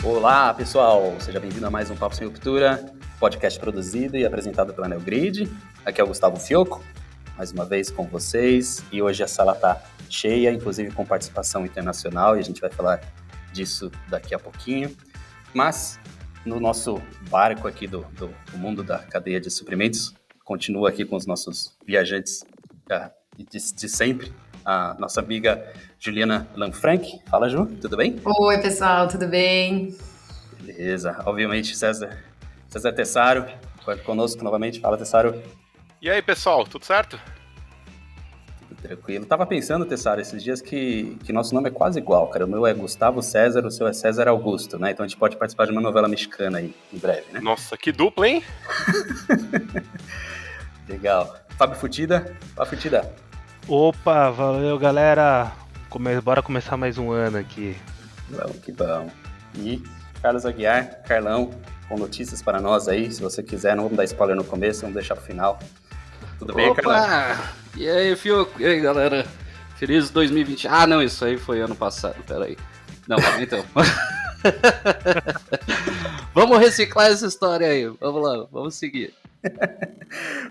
Olá, pessoal! Seja bem-vindo a mais um Papo Sem Ruptura, podcast produzido e apresentado pela Neogrid. Aqui é o Gustavo Fioco, mais uma vez com vocês. E hoje a sala está cheia, inclusive com participação internacional, e a gente vai falar disso daqui a pouquinho. Mas no nosso barco aqui do mundo da cadeia de suprimentos, continua aqui com os nossos viajantes de sempre, a nossa amiga Juliana Lanfranc. Fala, Ju, tudo bem? Oi, pessoal, tudo bem? Beleza. Obviamente, César Tessaro, conosco novamente. Fala, Tessaro. E aí, pessoal, tudo certo? Tudo tranquilo. Tava pensando, Tessaro, esses dias que nosso nome é quase igual, cara. O meu é Gustavo César, o seu é César Augusto, né? Então a gente pode participar de uma novela mexicana aí, em breve, né? Nossa, que dupla, hein? Legal. Fábio Futida. Opa, valeu, galera. Bora começar mais um ano aqui. Vamos que vamos. E Carlos Aguiar, Carlão, com notícias para nós aí. Se você quiser, não vamos dar spoiler no começo, vamos deixar pro final. Tudo bem, Carlão? E aí, Fioco? E aí, galera? Feliz 2020. Ah, não, isso aí foi ano passado, peraí. Não, então. Vamos reciclar essa história aí. Vamos lá, vamos seguir.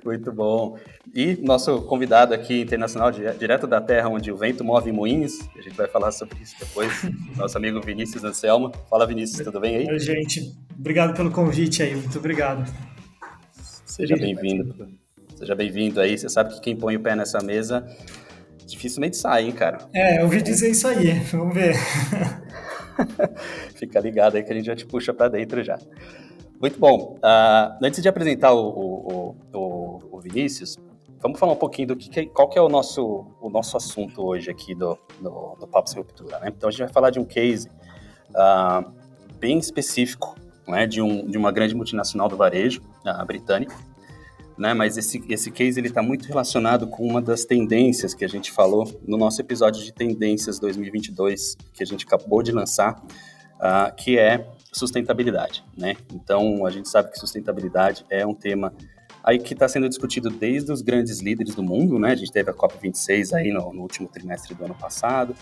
Muito bom. E nosso convidado aqui internacional, direto da terra onde o vento move moinhos, a gente vai falar sobre isso depois, nosso amigo Vinícius Anselmo. Fala, Vinícius, tudo bem aí? Oi, gente. Obrigado pelo convite aí, muito obrigado. Seja bem-vindo. Seja bem-vindo aí. Você sabe que quem põe o pé nessa mesa dificilmente sai, hein, cara? Eu ouvi dizer isso aí, vamos ver. Fica ligado aí que a gente já te puxa pra dentro já. Muito bom. Antes de apresentar o Vinícius, vamos falar um pouquinho qual que é o nosso assunto hoje aqui do Papo Sem Ruptura, né? Então a gente vai falar de um case bem específico, né, de uma grande multinacional do varejo, britânico, né? Mas esse case ele está muito relacionado com uma das tendências que a gente falou no nosso episódio de Tendências 2022, que a gente acabou de lançar, que é sustentabilidade, né? Então, a gente sabe que sustentabilidade é um tema aí que está sendo discutido desde os grandes líderes do mundo, né? A gente teve a COP26 aí no último trimestre do ano passado.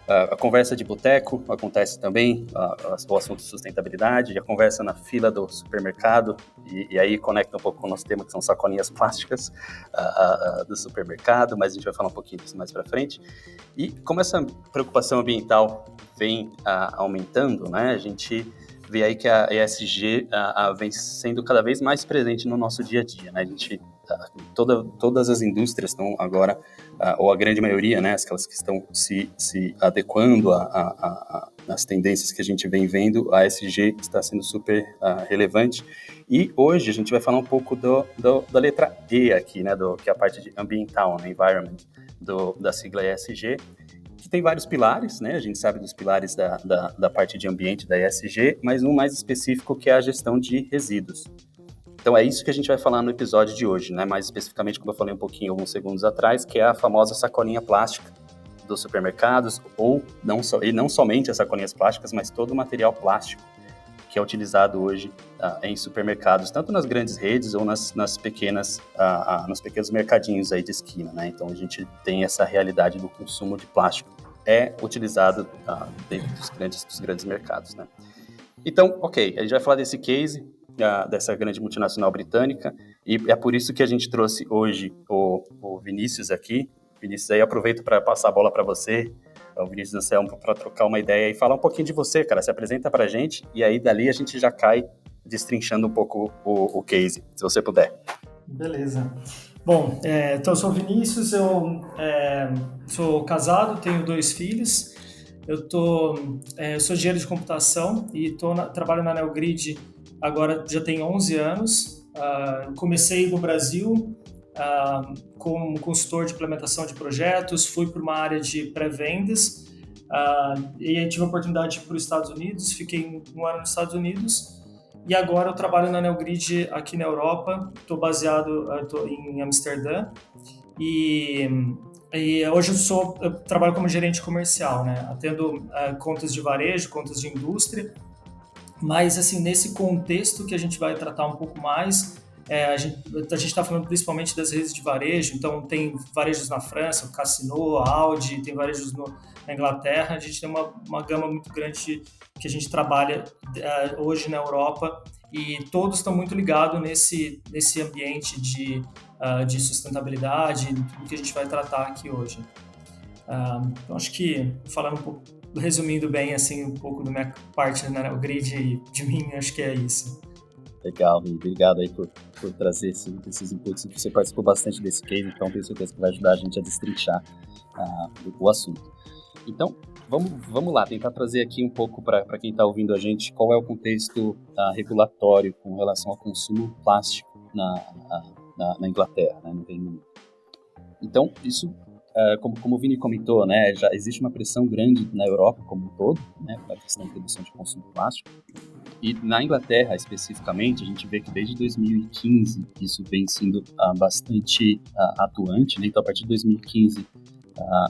A conversa de boteco acontece também, o assunto de sustentabilidade, a conversa na fila do supermercado, e aí conecta um pouco com o nosso tema, que são sacolinhas plásticas do supermercado, mas a gente vai falar um pouquinho disso mais para frente. E como essa preocupação ambiental vem aumentando, né? A gente vê aí que a ESG vem sendo cada vez mais presente no nosso dia a dia, né? A gente, todas as indústrias estão agora, ou a grande maioria, né, aquelas que estão se adequando às tendências que a gente vem vendo, a ESG está sendo super relevante. E hoje a gente vai falar um pouco da letra E aqui, né, que é a parte de ambiental, né, environment, da sigla ESG, que tem vários pilares, né? A gente sabe dos pilares da parte de ambiente da ESG, mas um mais específico que é a gestão de resíduos. Então é isso que a gente vai falar no episódio de hoje, né? Mais especificamente, como eu falei um pouquinho alguns segundos atrás, que é a famosa sacolinha plástica dos supermercados, e não somente as sacolinhas plásticas, mas todo o material plástico que é utilizado hoje em supermercados, tanto nas grandes redes ou nos pequenos mercadinhos aí de esquina, né? Então a gente tem essa realidade do consumo de plástico utilizado dentro dos grandes mercados, né? Então, ok, a gente vai falar desse case dessa grande multinacional britânica, e é por isso que a gente trouxe hoje o Vinícius aqui. Vinícius, aí aproveito para passar a bola para você, o Vinícius Anselmo, para trocar uma ideia e falar um pouquinho de você, cara. Se apresenta pra gente e aí dali a gente já cai destrinchando um pouco o case, se você puder. Beleza. Bom, então eu sou o Vinícius, eu sou casado, tenho 2 filhos, eu sou engenheiro de computação e trabalho na Neogrid agora já tem 11 anos. Comecei no Brasil como consultor de implementação de projetos, fui para uma área de pré-vendas e aí tive a oportunidade de ir para os Estados Unidos, fiquei um ano nos Estados Unidos e agora eu trabalho na Neogrid aqui na Europa, estou em Amsterdã e hoje eu trabalho como gerente comercial, né? Atendo contas de varejo, contas de indústria, mas assim, nesse contexto que a gente vai tratar um pouco mais, A gente está falando principalmente das redes de varejo, então tem varejos na França, o Casino, a Audi, tem varejos na Inglaterra. A gente tem uma gama muito grande que a gente trabalha hoje na Europa, e todos estão muito ligados nesse ambiente de sustentabilidade, tudo que a gente vai tratar aqui hoje. Então, acho que, falando um pouco, resumindo bem assim, um pouco da minha parte, né, o grid de mim, acho que é isso. Legal, e obrigado aí por trazer esses inputs. Você participou bastante desse case, então tenho certeza que vai ajudar a gente a destrinchar o assunto. Então, vamos lá, tentar trazer aqui um pouco para quem está ouvindo a gente qual é o contexto regulatório com relação ao consumo plástico na Inglaterra, né, no Reino Unido. Então, isso, como o Vini comentou, né, já existe uma pressão grande na Europa como um todo, né, para a questão de redução de consumo plástico. E na Inglaterra, especificamente, a gente vê que desde 2015 isso vem sendo bastante atuante, né? Então, a partir de 2015,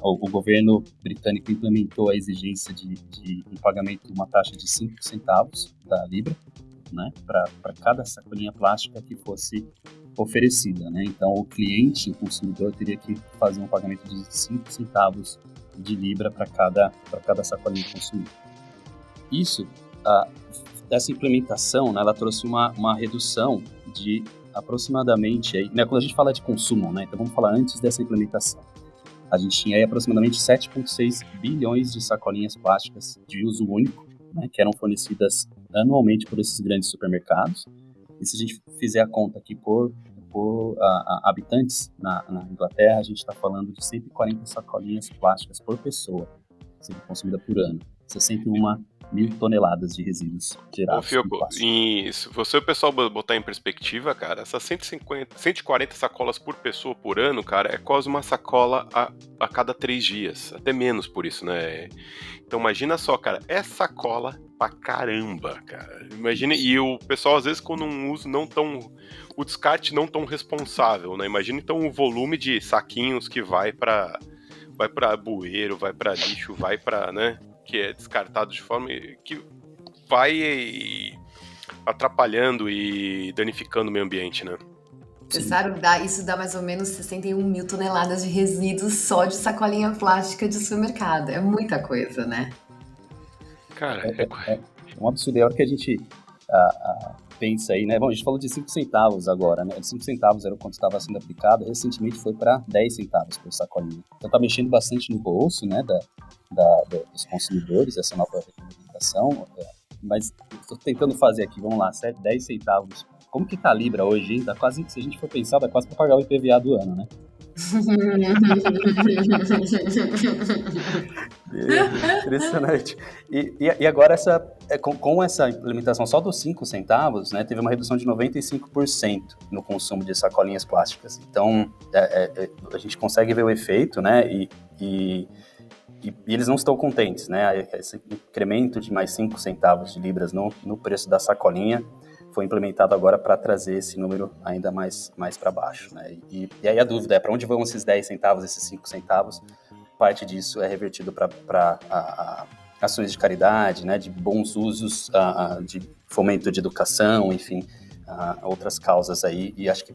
o governo britânico implementou a exigência de um pagamento de uma taxa de 5 centavos da libra, né? Para cada sacolinha plástica que fosse oferecida, né? Então, o cliente, o consumidor, teria que fazer um pagamento de 5 centavos de libra para cada sacolinha consumida. Isso... Essa implementação, né, ela trouxe uma redução de aproximadamente, aí, né, quando a gente fala de consumo, né, então vamos falar antes dessa implementação, a gente tinha aí aproximadamente 7,6 bilhões de sacolinhas plásticas de uso único, né, que eram fornecidas anualmente por esses grandes supermercados, e se a gente fizer a conta aqui por habitantes na Inglaterra, a gente está falando de 140 sacolinhas plásticas por pessoa sendo consumida por ano, 61.000 toneladas de resíduos gerados. Ô, Fioco, e se você o pessoal botar em perspectiva, cara, essas 140 sacolas por pessoa por ano, cara, é quase uma sacola a cada 3 dias, até menos por isso, né? Então imagina só, cara, é sacola pra caramba, cara. Imagina, e o pessoal às vezes com um uso não tão, o descarte não tão responsável, né? Imagina então o volume de saquinhos que vai pra bueiro, vai pra lixo, vai pra, né? Que é descartado de forma que vai atrapalhando e danificando o meio ambiente, né? Você sabe, isso dá mais ou menos 61.000 toneladas de resíduos só de sacolinha plástica de supermercado. É muita coisa, né? Cara, é um absurdo. É a hora que a gente pensa aí, né? Bom, a gente falou de 5 centavos agora, né? 5 centavos era o quanto estava sendo aplicado, recentemente foi para 10 centavos por sacolinha. Então tá mexendo bastante no bolso, né, dos consumidores, essa nova regulamentação, mas estou tentando fazer aqui, vamos lá, 10 centavos. Como que tá a Libra hoje, hein? Dá quase, se a gente for pensar, dá quase para pagar o IPVA do ano, né? Impressionante. E agora, com essa implementação só dos 5 centavos, né, teve uma redução de 95% no consumo de sacolinhas plásticas. Então, a gente consegue ver o efeito, né, e eles não estão contentes, né? Esse incremento de mais 5 centavos de libras no preço da sacolinha foi implementado agora para trazer esse número ainda mais para baixo, né? E aí a dúvida é para onde vão esses 10 centavos, esses 5 centavos? Parte disso é revertido para ações de caridade, né? De bons usos, de fomento de educação, enfim, outras causas aí. E acho que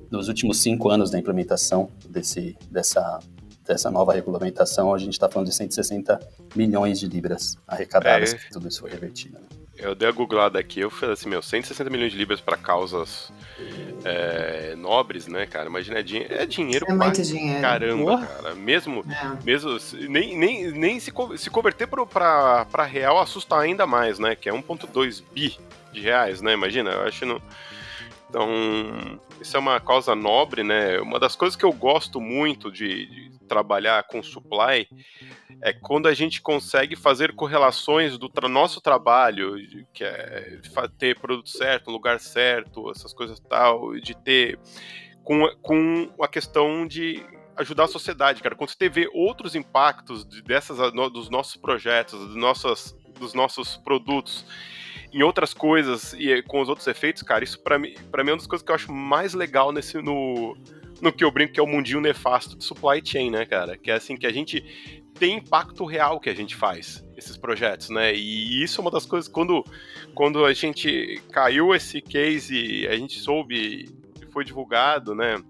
nos últimos 5 anos da implementação dessa nova regulamentação, a gente está falando de 160 milhões de libras arrecadadas, que tudo isso foi revertido, né? Eu dei a googlada aqui, eu falei assim, 160 milhões de libras para causas nobres, né, cara? Imagina, é dinheiro É muito dinheiro. Caramba, cara. Mesmo nem se converter para real assusta ainda mais, né? Que é 1,2 bi de reais, né? Imagina, eu acho não... Então, isso é uma causa nobre, né? Uma das coisas que eu gosto muito de trabalhar com supply é quando a gente consegue fazer correlações do nosso trabalho, que é ter produto certo, no lugar certo, essas coisas tal, de ter com a questão de ajudar a sociedade, cara. Quando você vê outros impactos dos nossos projetos, dos nossos produtos em outras coisas e com os outros efeitos, cara, isso pra mim é uma das coisas que eu acho mais legal no que eu brinco, que é o mundinho nefasto de supply chain, né, cara? Que é assim, que a gente tem impacto real que a gente faz, esses projetos, né? E isso é uma das coisas, quando a gente caiu esse case, a gente soube foi divulgado, né,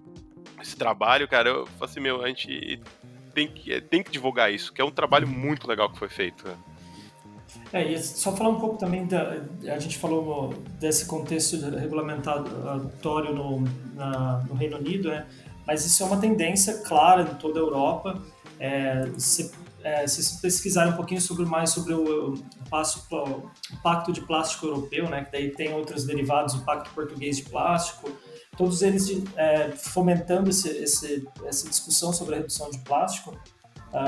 esse trabalho, cara, eu falei assim, a gente tem que divulgar isso, que é um trabalho muito legal que foi feito. E só falar um pouco também, a gente falou desse contexto regulamentatório no Reino Unido, né? Mas isso é uma tendência clara em toda a Europa. Se pesquisarem um pouquinho mais sobre o Pacto de Plástico Europeu, né? Que daí tem outros derivados, o Pacto Português de Plástico, todos eles fomentando essa discussão sobre a redução de plástico.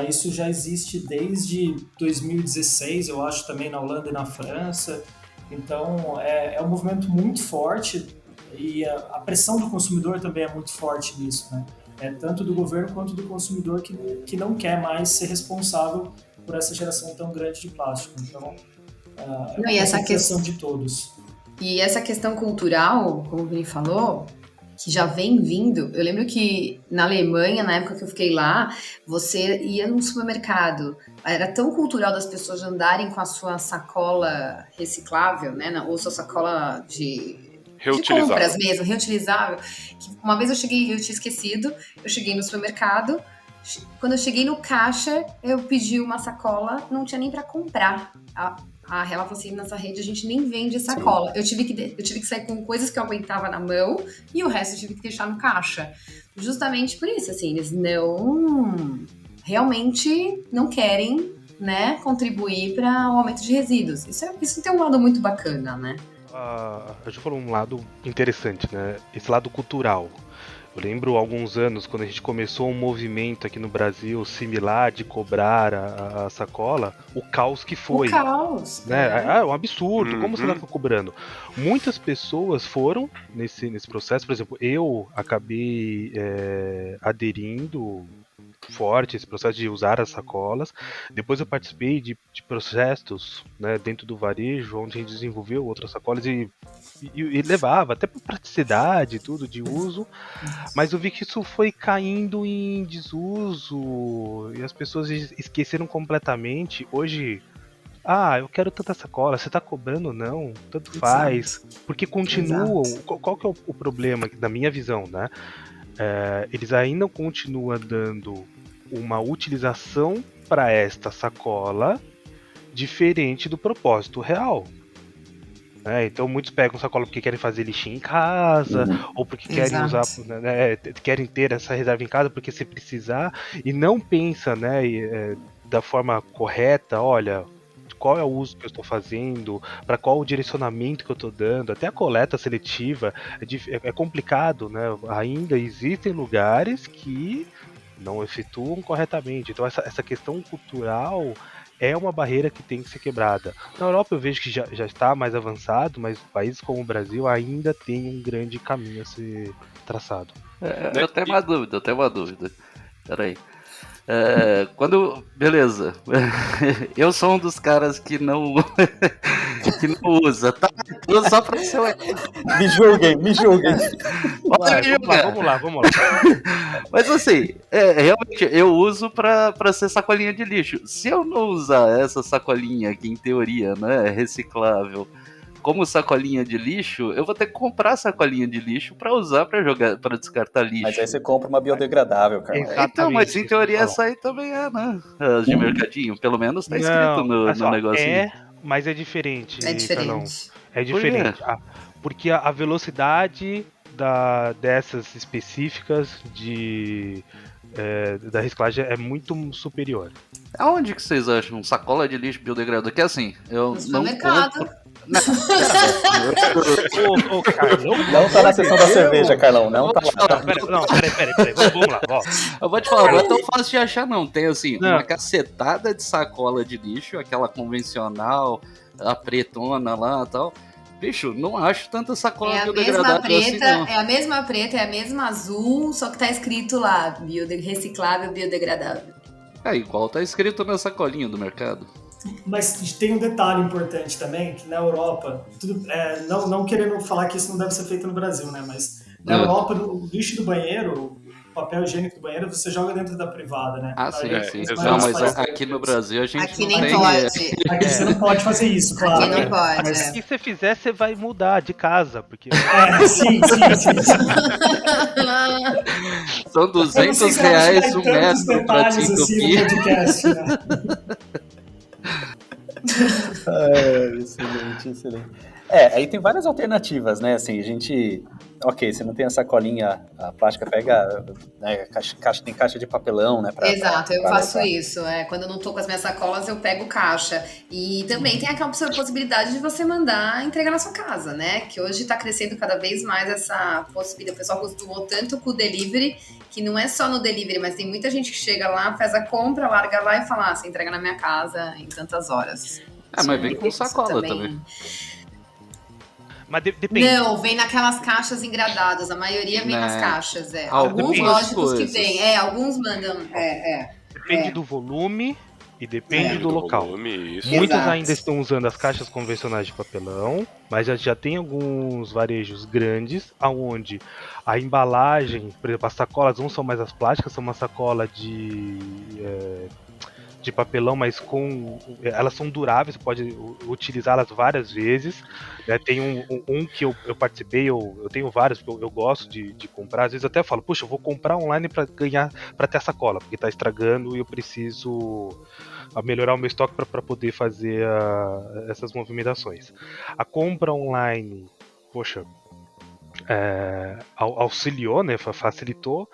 Isso já existe desde 2016, eu acho, também na Holanda e na França. Então, é um movimento muito forte e a pressão do consumidor também é muito forte nisso, né? Tanto do governo quanto do consumidor que não quer mais ser responsável por essa geração tão grande de plástico. Então, é uma conscientização de todos. E essa questão cultural, como o Vini falou, que já vem vindo. Eu lembro que na Alemanha, na época que eu fiquei lá, você ia num supermercado, era tão cultural das pessoas andarem com a sua sacola reciclável, né, ou sua sacola de compras mesmo, reutilizável, que uma vez eu tinha esquecido, eu cheguei no supermercado, quando eu cheguei no caixa, eu pedi uma sacola, não tinha nem para comprar. Ela falou assim, nessa rede a gente nem vende sacola. Eu tive que sair com coisas que eu aguentava na mão e o resto eu tive que deixar no caixa. Justamente por isso, assim, eles realmente não querem, né, contribuir para o aumento de resíduos. Isso tem um lado muito bacana, né? A gente falou um lado interessante, né? Esse lado cultural. Eu lembro há alguns anos, quando a gente começou um movimento aqui no Brasil similar de cobrar a sacola, o caos que foi. O caos. Né? É um absurdo, como você está cobrando? Muitas pessoas foram nesse processo, por exemplo, eu acabei aderindo forte esse processo de usar as sacolas. Depois eu participei de processos, né, dentro do varejo, onde a gente desenvolveu outras sacolas e levava até por praticidade, tudo de uso, mas eu vi que isso foi caindo em desuso e as pessoas esqueceram completamente. Hoje, eu quero tanta sacola, você tá cobrando? Não, tanto faz, porque continuam. Qual que é o problema, na minha visão, né? Eles ainda continuam dando uma utilização para esta sacola diferente do propósito real. Então muitos pegam sacola porque querem fazer lixinho em casa, ou porque querem usar, né, querem ter essa reserva em casa porque se precisar, e não pensa, né, da forma correta, olha, qual é o uso que eu estou fazendo, para qual o direcionamento que eu estou dando, até a coleta seletiva é complicado, né? Ainda existem lugares que não efetuam corretamente, então essa questão cultural é uma barreira que tem que ser quebrada. Na Europa eu vejo que já está mais avançado, mas países como o Brasil ainda tem um grande caminho a ser traçado. Eu tenho uma dúvida. Peraí. Beleza. Eu sou um dos caras que não usa, tá? Só pra ser. Me julguem. Vamos lá. Mas assim, realmente eu uso pra ser sacolinha de lixo. Se eu não usar essa sacolinha, que em teoria, né, é reciclável, como sacolinha de lixo, eu vou ter que comprar sacolinha de lixo pra usar, pra jogar, pra descartar lixo. Mas aí você compra uma biodegradável, cara. Então, mas em teoria essa aí também né? As de mercadinho, pelo menos tá escrito no negocinho. Mas é diferente. É diferente. Carlão. É diferente. Porque a velocidade dessas específicas da reciclagem é muito superior. Aonde que vocês acham sacola de lixo biodegradável? Que assim, eu não compro. Carlão, não tá na sessão da cerveja, Carlão. Não tá lá. Peraí. Vamos lá. Eu vou te falar, não é tão fácil de achar, não. Tem assim, uma cacetada de sacola de lixo, aquela convencional, a pretona lá e tal. Bicho, não acho tanta sacola biodegradável assim, não. É a mesma preta, é a mesma azul, só que tá escrito lá, reciclável, biodegradável. Igual tá escrito na sacolinha do mercado. Mas tem um detalhe importante também, que na Europa, não querendo falar que isso não deve ser feito no Brasil, né? Mas na Europa, o lixo do banheiro, papel higiênico do banheiro, você joga dentro da privada, né? Ah, sim, sim. Não, mas aqui no Brasil a gente aqui não nem tem... pode. Aqui você não pode fazer isso, claro. Aqui não pode. Mas... Se você fizer, você vai mudar de casa, porque... sim. São R$200 um metro pra te entupir. Excelente. Aí tem várias alternativas, né? Assim, a gente... Ok, você não tem a sacolinha, a plástica pega, né, tem caixa de papelão, né? Exato, eu faço isso. Quando eu não tô com as minhas sacolas, eu pego caixa. E também tem aquela possibilidade de você mandar entregar na sua casa, né? Que hoje tá crescendo cada vez mais essa possibilidade. O pessoal acostumou tanto com o delivery, que não é só no delivery, mas tem muita gente que chega lá, faz a compra, larga lá e fala, você entrega na minha casa em tantas horas. Mas vem com sacola também. Mas depende. Não, vem naquelas caixas engradadas. A maioria vem nas caixas, Alguns lógicos que vem. Alguns mandam. Depende do volume e depende do local. Isso. Muitos ainda estão usando as caixas convencionais de papelão, mas já tem alguns varejos grandes, onde a embalagem, por exemplo, as sacolas não são mais as plásticas, são uma sacola de papelão, mas elas são duráveis, você pode utilizá-las várias vezes. Tem um que eu participei, eu tenho vários que eu gosto de comprar. Às vezes eu até falo, puxa, eu vou comprar online para ter a sacola, porque tá estragando e eu preciso melhorar o meu estoque para poder fazer essas movimentações. A compra online, poxa, auxiliou, né, facilitou.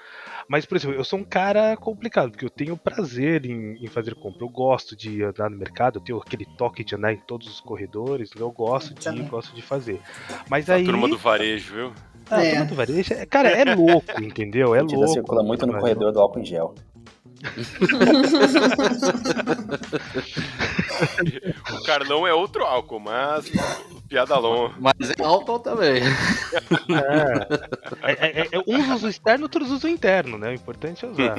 Mas, por exemplo, eu sou um cara complicado, porque eu tenho prazer em fazer compra. Eu gosto de andar no mercado, eu tenho aquele toque de andar em todos os corredores, eu gosto de fazer. Mas a turma do varejo, viu? A turma do varejo, cara, é louco, entendeu? É louco. Circula muito no corredor do álcool em gel. O Carlão é outro álcool, mas piada longa. Mas é álcool também. Uns usam externo, outros usam interno, né? O importante é usar.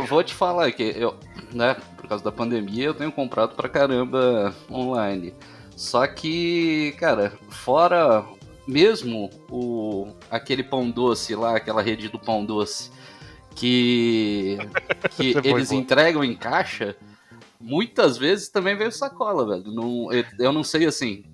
Vou te falar que eu, né, por causa da pandemia, eu tenho comprado pra caramba online. Só que, cara, fora mesmo aquele pão doce lá, aquela rede do pão doce, que eles entregam em caixa, muitas vezes também veio sacola, velho. Eu não sei, assim,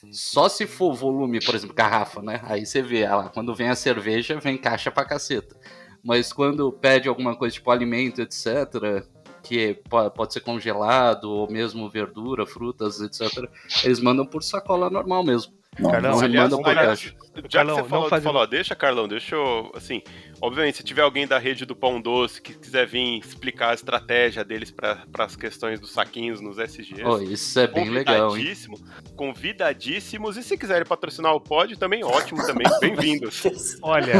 só se for volume, por exemplo, garrafa, né? Aí você vê, quando vem a cerveja, vem caixa pra caceta. Mas quando pede alguma coisa tipo alimento, etc., que pode ser congelado, ou mesmo verdura, frutas, etc., eles mandam por sacola normal mesmo. Carlão, mandam por caixa. Já que você falou, deixa, Carlão, deixa eu, assim, obviamente, se tiver alguém da rede do Pão Doce que quiser vir explicar a estratégia deles para as questões dos saquinhos nos SGs, isso é bem legal, hein? Convidadíssimos, e se quiserem patrocinar o pod, também ótimo, também, bem-vindos. Olha,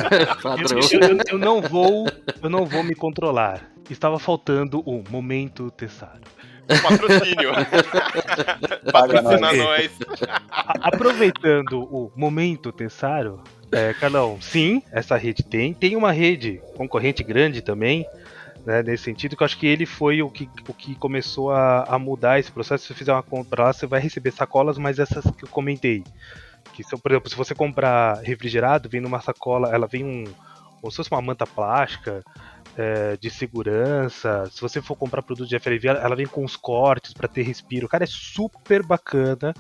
eu não vou me controlar. Estava faltando o momento Tessaro. Patrocínio. Patrocina nós. Aproveitando o momento Tessaro, Carlão, sim, essa rede tem uma rede concorrente grande também, né, nesse sentido, que eu acho que ele foi o que começou a mudar esse processo. Se você fizer uma compra lá, você vai receber sacolas, mas essas que eu comentei, que são, por exemplo, se você comprar refrigerado, vem numa sacola, ela vem como se fosse uma manta plástica, de segurança. Se você for comprar produto de FLV, ela vem com os cortes para ter respiro. Cara, é super bacana,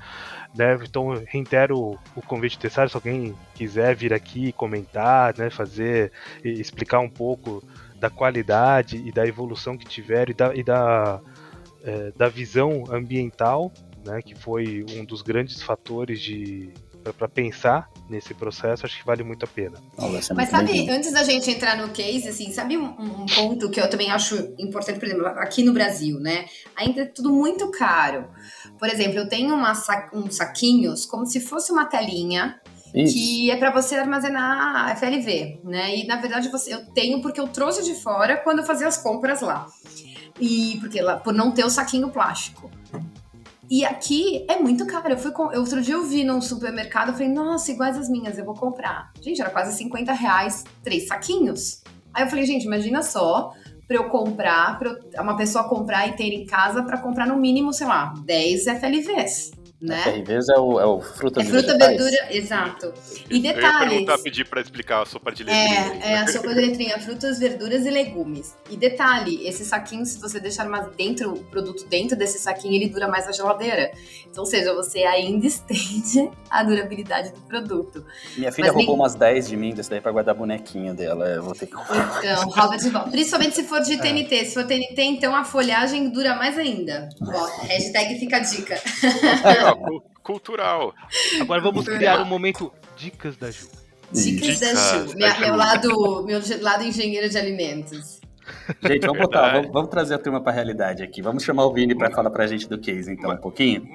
né? Então eu reitero o convite de Tessaro, se alguém quiser vir aqui comentar, né, explicar um pouco da qualidade e da evolução que tiveram e da visão ambiental, né, que foi um dos grandes fatores para pensar nesse processo, acho que vale muito a pena. Mas sabe, antes da gente entrar no case, assim, sabe um ponto que eu também acho importante, por exemplo, aqui no Brasil, né? Ainda é tudo muito caro. Por exemplo, eu tenho uns saquinhos como se fosse uma telinha. Isso. Que é para você armazenar FLV, né? E na verdade eu tenho porque eu trouxe de fora quando eu fazia as compras lá. E porque lá, por não ter o saquinho plástico. E aqui é muito caro. Outro dia eu vi num supermercado, eu falei, nossa, iguais as minhas, eu vou comprar. Gente, era quase R$50, 3 saquinhos. Aí eu falei, gente, imagina só, pra eu comprar, uma pessoa comprar e ter em casa pra comprar no mínimo, sei lá, 10 FLVs. né? FRVs é o frutas e fruta, vegetais? verdura, exato. E Eu ia detalhes. perguntar, pedir para explicar a sopa de letrinha. É a sopa de letrinha, frutas, verduras e legumes. E detalhe, esse saquinho, se você deixar o produto dentro desse saquinho, ele dura mais na geladeira. Então, ou seja, você ainda estende a durabilidade do produto. Minha filha roubou umas 10 de mim desse daí pra guardar a bonequinha dela. Eu vou ter que... Então, rouba de volta. Principalmente se for de TNT. Se for TNT, então a folhagem dura mais ainda. Ó, hashtag fica a dica. Cultural. Agora vamos criar um momento Dicas da Ju. Dicas da Ju. Meu lado engenheiro de alimentos. Gente, vamos trazer a turma pra realidade aqui. Vamos chamar o Vini pra falar pra gente do case, então, um pouquinho.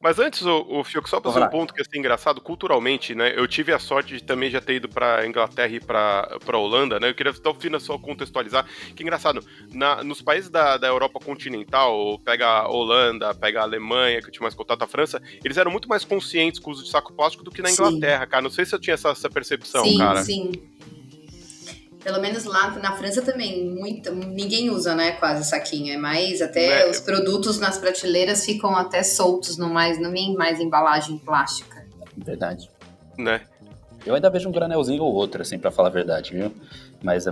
Mas antes, o Fiuk, só pra fazer um ponto que é assim, engraçado, culturalmente, né? Eu tive a sorte de também já ter ido pra Inglaterra e pra Holanda, né? Eu queria só contextualizar, que engraçado, nos países da Europa continental, pega a Holanda, pega a Alemanha, que eu tinha mais contato, a França, eles eram muito mais conscientes com o uso de saco plástico do que na Inglaterra, cara. Não sei se eu tinha essa percepção, cara. Sim. Pelo menos lá na França também, ninguém usa, né, quase saquinho. É mais, até os produtos nas prateleiras ficam até soltos, não vem mais embalagem plástica. Verdade. Né? Eu ainda vejo um granelzinho ou outro, assim, pra falar a verdade, viu? Mas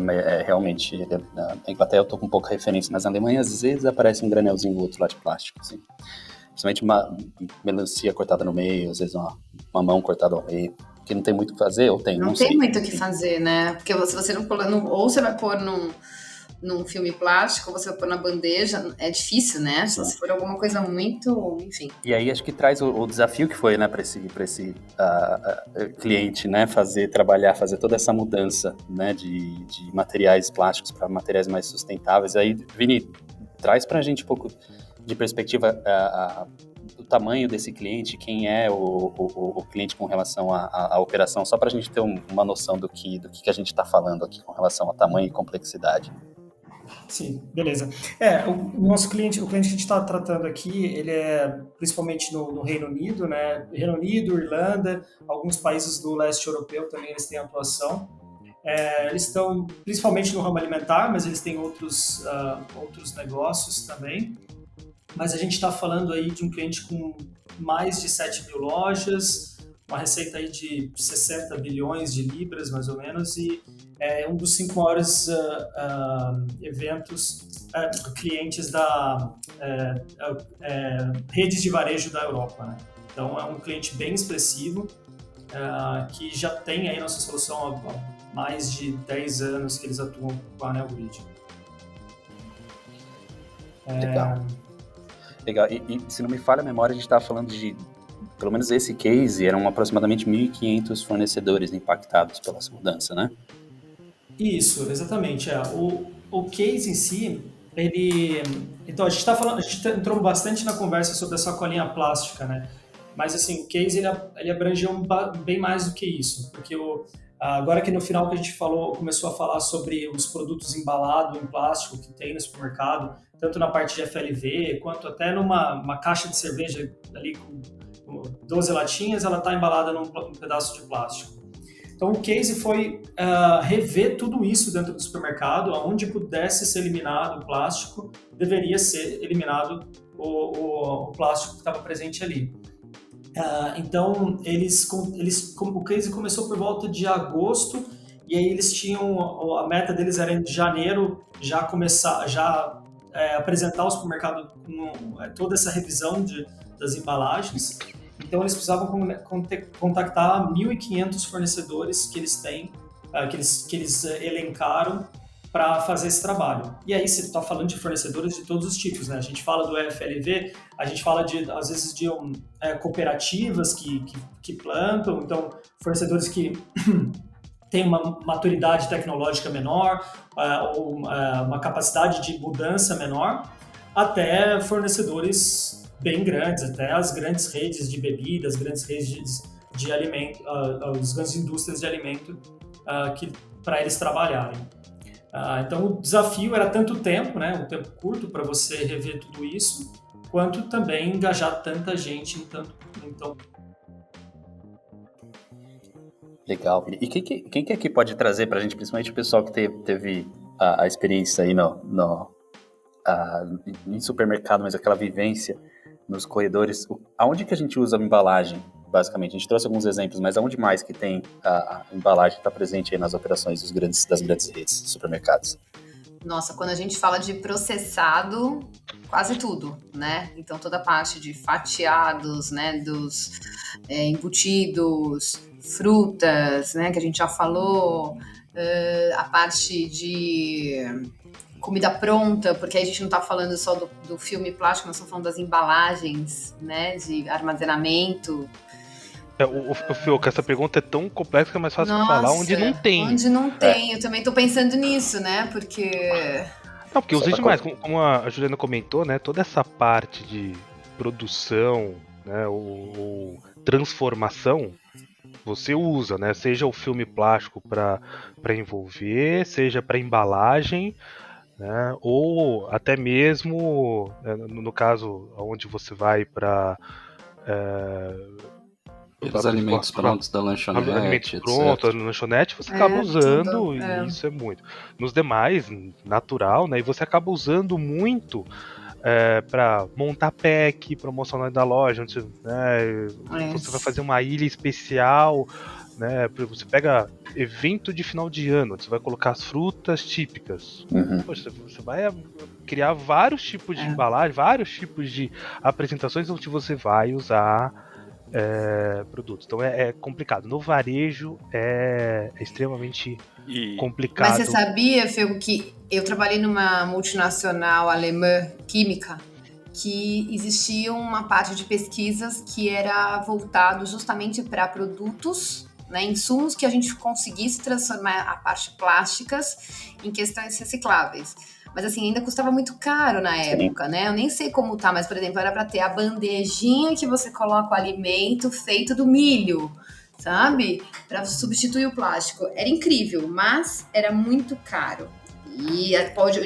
realmente, na Inglaterra eu tô com pouca referência, mas na Alemanha às vezes aparece um granelzinho ou outro lá de plástico, assim. Principalmente uma melancia cortada no meio, às vezes uma mamão cortada ao meio. Que não tem muito o que fazer, ou tem? Não tem muito o que fazer, né? Porque se você não pôr, ou você vai pôr num filme plástico, ou você vai pôr na bandeja, é difícil, né? Só se for alguma coisa muito, enfim. E aí acho que traz o desafio que foi, né, para esse cliente, né, fazer toda essa mudança, né, de materiais plásticos para materiais mais sustentáveis. Aí, Vini, traz pra gente um pouco de perspectiva o tamanho desse cliente, quem é o cliente com relação à operação, só para a gente ter uma noção do que a gente está falando aqui com relação a tamanho e complexidade. Sim, beleza. O nosso cliente, o cliente que a gente está tratando aqui, ele é principalmente no Reino Unido, né? Reino Unido, Irlanda, alguns países do leste europeu também eles têm atuação. Eles estão principalmente no ramo alimentar, mas eles têm outros negócios também. Mas a gente está falando aí de um cliente com mais de 7 mil lojas, uma receita aí de 60 bilhões de libras, mais ou menos, e é um dos 5 maiores clientes da redes de varejo da Europa, né? Então é um cliente bem expressivo, que já tem aí nossa solução há mais de 10 anos que eles atuam com a Anel Grid. Legal. E se não me falha a memória, a gente estava falando de, pelo menos esse case, eram aproximadamente 1.500 fornecedores impactados pela mudança, né? Isso, exatamente. O case em si, então a gente entrou bastante na conversa sobre a sacolinha plástica, né? Mas assim, o case ele abrangeu bem mais do que isso, porque agora que no final que a gente começou a falar sobre os produtos embalados em plástico que tem no supermercado, tanto na parte de FLV, quanto até numa caixa de cerveja ali com 12 latinhas, ela está embalada num pedaço de plástico. Então o case foi rever tudo isso dentro do supermercado, onde pudesse ser eliminado o plástico, deveria ser eliminado o plástico que estava presente ali. Então o case começou por volta de agosto, e aí eles tinham, a meta deles era em janeiro já começar, apresentar ao supermercado toda essa revisão das embalagens. Então eles precisavam contactar 1.500 fornecedores que eles têm, que eles elencaram para fazer esse trabalho. E aí você está falando de fornecedores de todos os tipos, né? A gente fala do FLV, a gente fala às vezes de cooperativas que plantam, então fornecedores que têm uma maturidade tecnológica menor, ou uma capacidade de mudança menor, até fornecedores bem grandes, até as grandes redes de bebidas, grandes redes de alimento, as grandes indústrias de alimento para eles trabalharem. Então o desafio era tanto tempo, né, um tempo curto para você rever tudo isso, quanto também engajar tanta gente em tanto. Legal. E quem que aqui pode trazer para a gente, principalmente o pessoal que teve a experiência aí em supermercado, mas aquela vivência nos corredores, aonde que a gente usa a embalagem, basicamente? A gente trouxe alguns exemplos, mas aonde mais que tem a embalagem que está presente aí nas operações das grandes redes de supermercados? Nossa, quando a gente fala de processado, quase tudo, né? Então toda a parte de fatiados, né, dos embutidos, frutas, né, que a gente já falou, a parte de comida pronta, porque aí a gente não está falando só do filme plástico, nós estamos falando das embalagens, né, de armazenamento. O Fioca, essa pergunta é tão complexa que é mais fácil falar onde não tem. Onde não tem, eu também estou pensando nisso, né, porque... Não, porque usa demais, como a Juliana comentou, né, toda essa parte de produção, né, ou transformação, você usa, né, seja o filme plástico para envolver, seja para embalagem, né, ou até mesmo, no caso, onde você vai para... Os alimentos prontos da lanchonete. Os alimentos prontos na lanchonete, você acaba usando, e isso é muito. Nos demais, natural, né? E você acaba usando muito para montar pack promocional da loja, onde você vai fazer uma ilha especial, né? Você pega evento de final de ano, onde você vai colocar as frutas típicas. Poxa, você vai criar vários tipos de embalagem, vários tipos de apresentações onde você vai usar produtos. Então é complicado. No varejo é extremamente complicado. Mas você sabia, Fego, que eu trabalhei numa multinacional alemã química que existia uma parte de pesquisas que era voltado justamente para produtos, né, insumos que a gente conseguisse transformar a parte plásticas em questões recicláveis. Mas assim, ainda custava muito caro na época, né? Eu nem sei como tá, mas, por exemplo, era para ter a bandejinha que você coloca o alimento feito do milho, sabe? Para substituir o plástico. Era incrível, mas era muito caro. E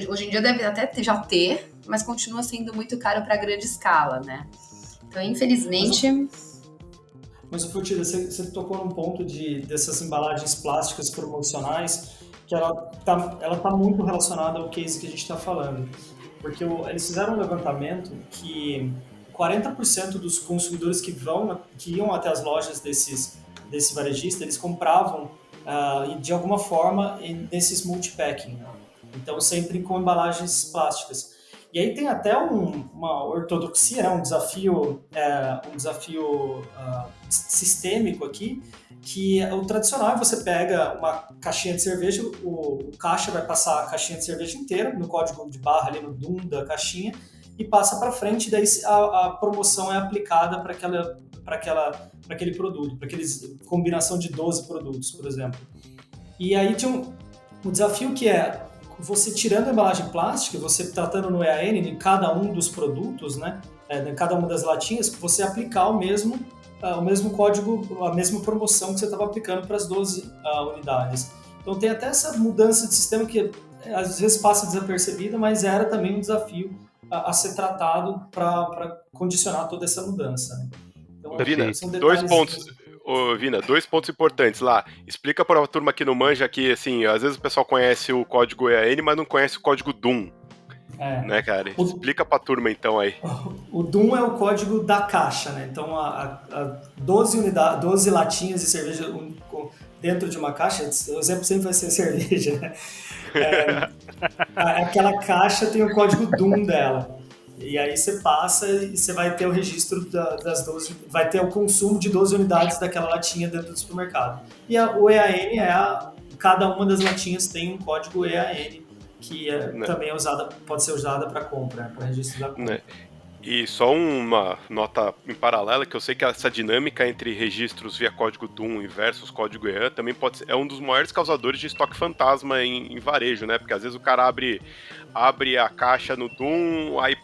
hoje em dia deve até já ter, mas continua sendo muito caro para grande escala, né? Então, infelizmente... Mas, Frutilda, você tocou num ponto dessas embalagens plásticas promocionais, que ela tá muito relacionada ao case que a gente está falando. Porque eles fizeram um levantamento que 40% dos consumidores que iam até as lojas desse varejista, eles compravam de alguma forma nesses multipacking. Então, sempre com embalagens plásticas. E aí tem até uma ortodoxia, né? um desafio sistêmico aqui, que o tradicional é você pega uma caixinha de cerveja, o caixa vai passar a caixinha de cerveja inteira, no código de barra ali no DUM da caixinha, e passa para frente, daí a promoção é aplicada para aquele produto, para aquela combinação de 12 produtos, por exemplo. E aí tinha um desafio que é você tirando a embalagem plástica, você tratando no EAN em cada um dos produtos, né, em cada uma das latinhas, você aplicar o mesmo código, a mesma promoção que você estava aplicando para as 12 unidades. Então tem até essa mudança de sistema que às vezes passa desapercebida, mas era também um desafio a ser tratado para condicionar toda essa mudança. Né? Então, Vina, são detalhes... Vina, 2 pontos importantes lá. Explica para a turma que não manja que, assim, às vezes o pessoal conhece o código EAN, mas não conhece o código DUM. Né, cara? Explica pra turma então aí. O DUM é o código da caixa, né? Então, 12 latinhas de cerveja dentro de uma caixa, o exemplo sempre vai ser cerveja, né? Aquela caixa tem o código DUM dela. E aí você passa e você vai ter o registro das 12, vai ter o consumo de 12 unidades daquela latinha dentro do supermercado. E o EAN cada uma das latinhas tem um código EAN, que também pode ser usada para compra, para registro da compra. E só uma nota em paralelo, que eu sei que essa dinâmica entre registros via código DUM versus código EAN também é um dos maiores causadores de estoque fantasma em varejo, né? Porque às vezes o cara abre a caixa no DUM, aí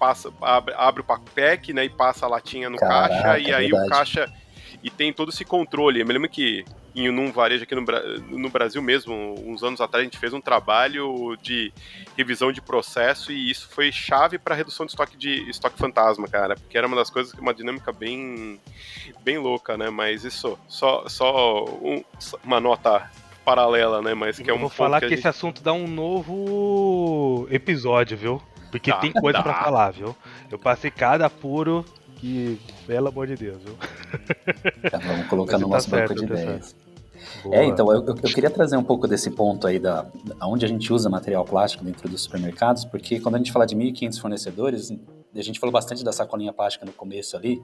abre o pack, né, e passa a latinha no caixa, e aí o caixa... E tem todo esse controle. Eu me lembro que num varejo aqui no Brasil mesmo, uns anos atrás, a gente fez um trabalho de revisão de processo e isso foi chave para a redução de estoque fantasma, cara, porque era uma das coisas, uma dinâmica bem, bem louca, né? Mas isso, só uma nota paralela, né? Mas que é um... Vou falar que esse assunto dá um novo episódio, viu? Porque tem coisa para falar, viu? Eu passei cada apuro que, pelo amor de Deus, viu? Tá, vamos colocar no nosso banco de ideias. Boa. Então, eu queria trazer um pouco desse ponto aí onde a gente usa material plástico dentro dos supermercados, porque quando a gente fala de 1.500 fornecedores, a gente falou bastante da sacolinha plástica no começo ali,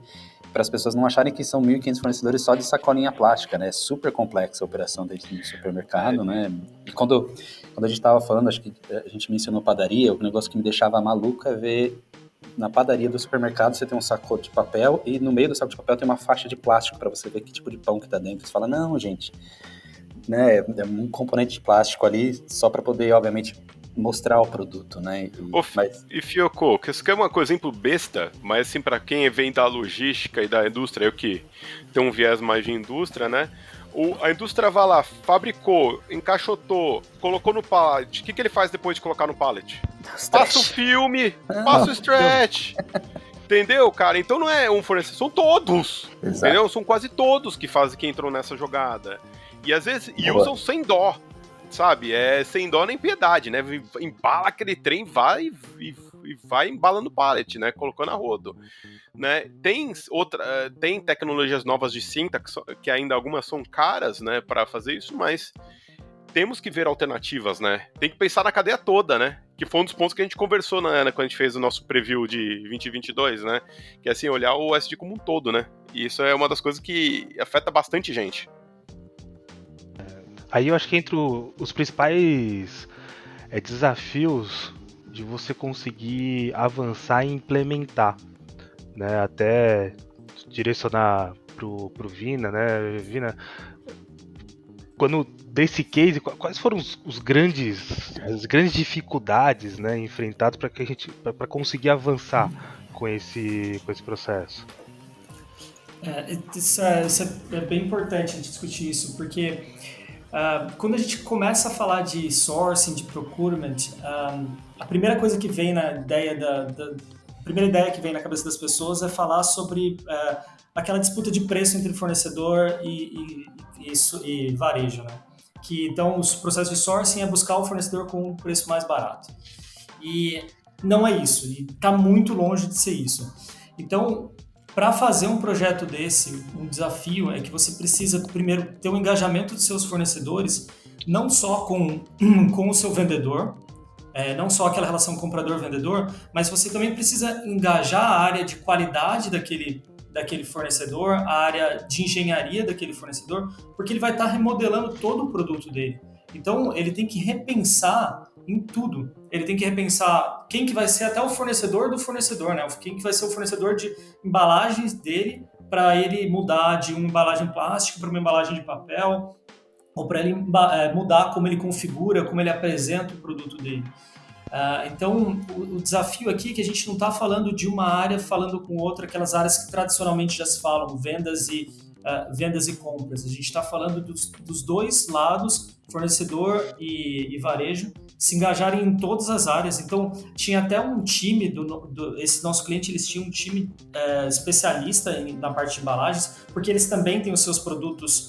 para as pessoas não acharem que são 1.500 fornecedores só de sacolinha plástica, né? É super complexa a operação dentro do supermercado, né? E quando a gente estava falando, acho que a gente mencionou padaria, o negócio que me deixava maluco é ver na padaria do supermercado você tem um saco de papel e no meio do saco de papel tem uma faixa de plástico para você ver que tipo de pão que tá dentro. Você fala, não, gente, né? É um componente de plástico ali só para poder, obviamente, mostrar o produto, né? E Fioco, que isso aqui é um exemplo besta, mas assim, para quem vem da logística e da indústria, eu que tem um viés mais de indústria, né? A indústria vai lá, fabricou, encaixotou, colocou no pallet. O que ele faz depois de colocar no pallet? Passa o filme, passa o stretch. Entendeu, cara? Então não é um fornecedor, são todos. Exato. Entendeu? São quase todos que entram nessa jogada. E às vezes usam sem dó, sabe? É sem dó nem piedade, né? Embala aquele trem, vai embalando o pallet, né? Colocando a rodo. Né? Tem tecnologias novas de cinta, que ainda algumas são caras, né, para fazer isso, mas temos que ver alternativas, né? Tem que pensar na cadeia toda, né? Que foi um dos pontos que a gente conversou quando a gente fez o nosso preview de 2022, né? Que é assim, olhar o SD como um todo, né? E isso é uma das coisas que afeta bastante gente. Aí eu acho que entre os principais desafios de você conseguir avançar e implementar, né, até direcionar pro Vina, né, Vina, quando desse case, quais foram as grandes dificuldades, né, enfrentadas para conseguir avançar com esse processo? Isso é bem importante a gente discutir isso, porque quando a gente começa a falar de sourcing, de procurement, a primeira coisa que vem na ideia a primeira ideia que vem na cabeça das pessoas é falar sobre aquela disputa de preço entre fornecedor e varejo, né? Então, os processos de sourcing é buscar o fornecedor com um preço mais barato. E não é isso, e está muito longe de ser isso. Então, para fazer um projeto desse, um desafio é que você precisa, primeiro, ter um engajamento dos seus fornecedores, não só com o seu vendedor, não só aquela relação comprador-vendedor, mas você também precisa engajar a área de qualidade daquele fornecedor, a área de engenharia daquele fornecedor, porque ele vai estar remodelando todo o produto dele. Então, ele tem que repensar em tudo. Ele tem que repensar quem que vai ser até o fornecedor do fornecedor, né? Quem que vai ser o fornecedor de embalagens dele, para ele mudar de uma embalagem plástica para uma embalagem de papel, ou para ele mudar como ele configura, como ele apresenta o produto dele. Então, o desafio aqui é que a gente não está falando de uma área falando com outra, aquelas áreas que tradicionalmente já se falam, vendas e compras. A gente está falando dos dois lados, fornecedor e varejo, se engajarem em todas as áreas. Então, tinha até um time, esse nosso cliente, eles tinham um time especialista na parte de embalagens, porque eles também têm os seus produtos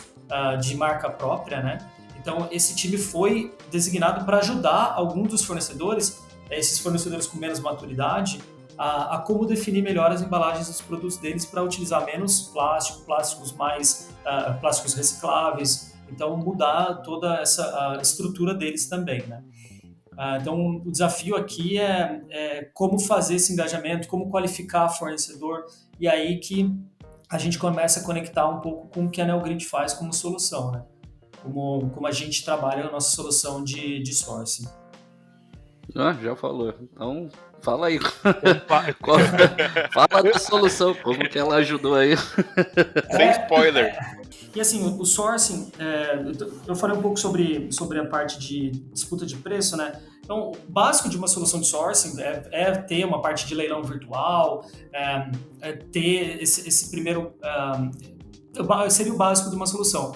de marca própria, né? Então, esse time foi designado para ajudar alguns dos fornecedores, esses fornecedores com menos maturidade, a como definir melhor as embalagens dos produtos deles para utilizar menos plásticos mais plásticos recicláveis, então mudar toda essa estrutura deles também, né? Então, o desafio aqui é como fazer esse engajamento, como qualificar fornecedor, e aí que a gente começa a conectar um pouco com o que a NeoGrid faz como solução, né? Como a gente trabalha na nossa solução de sourcing. Já falou. Então, fala aí. Fala da solução, como que ela ajudou aí. Sem spoiler. E assim, o sourcing, eu falei um pouco sobre a parte de disputa de preço, né? Então, o básico de uma solução de sourcing é ter uma parte de leilão virtual, ter esse primeiro... seria o básico de uma solução.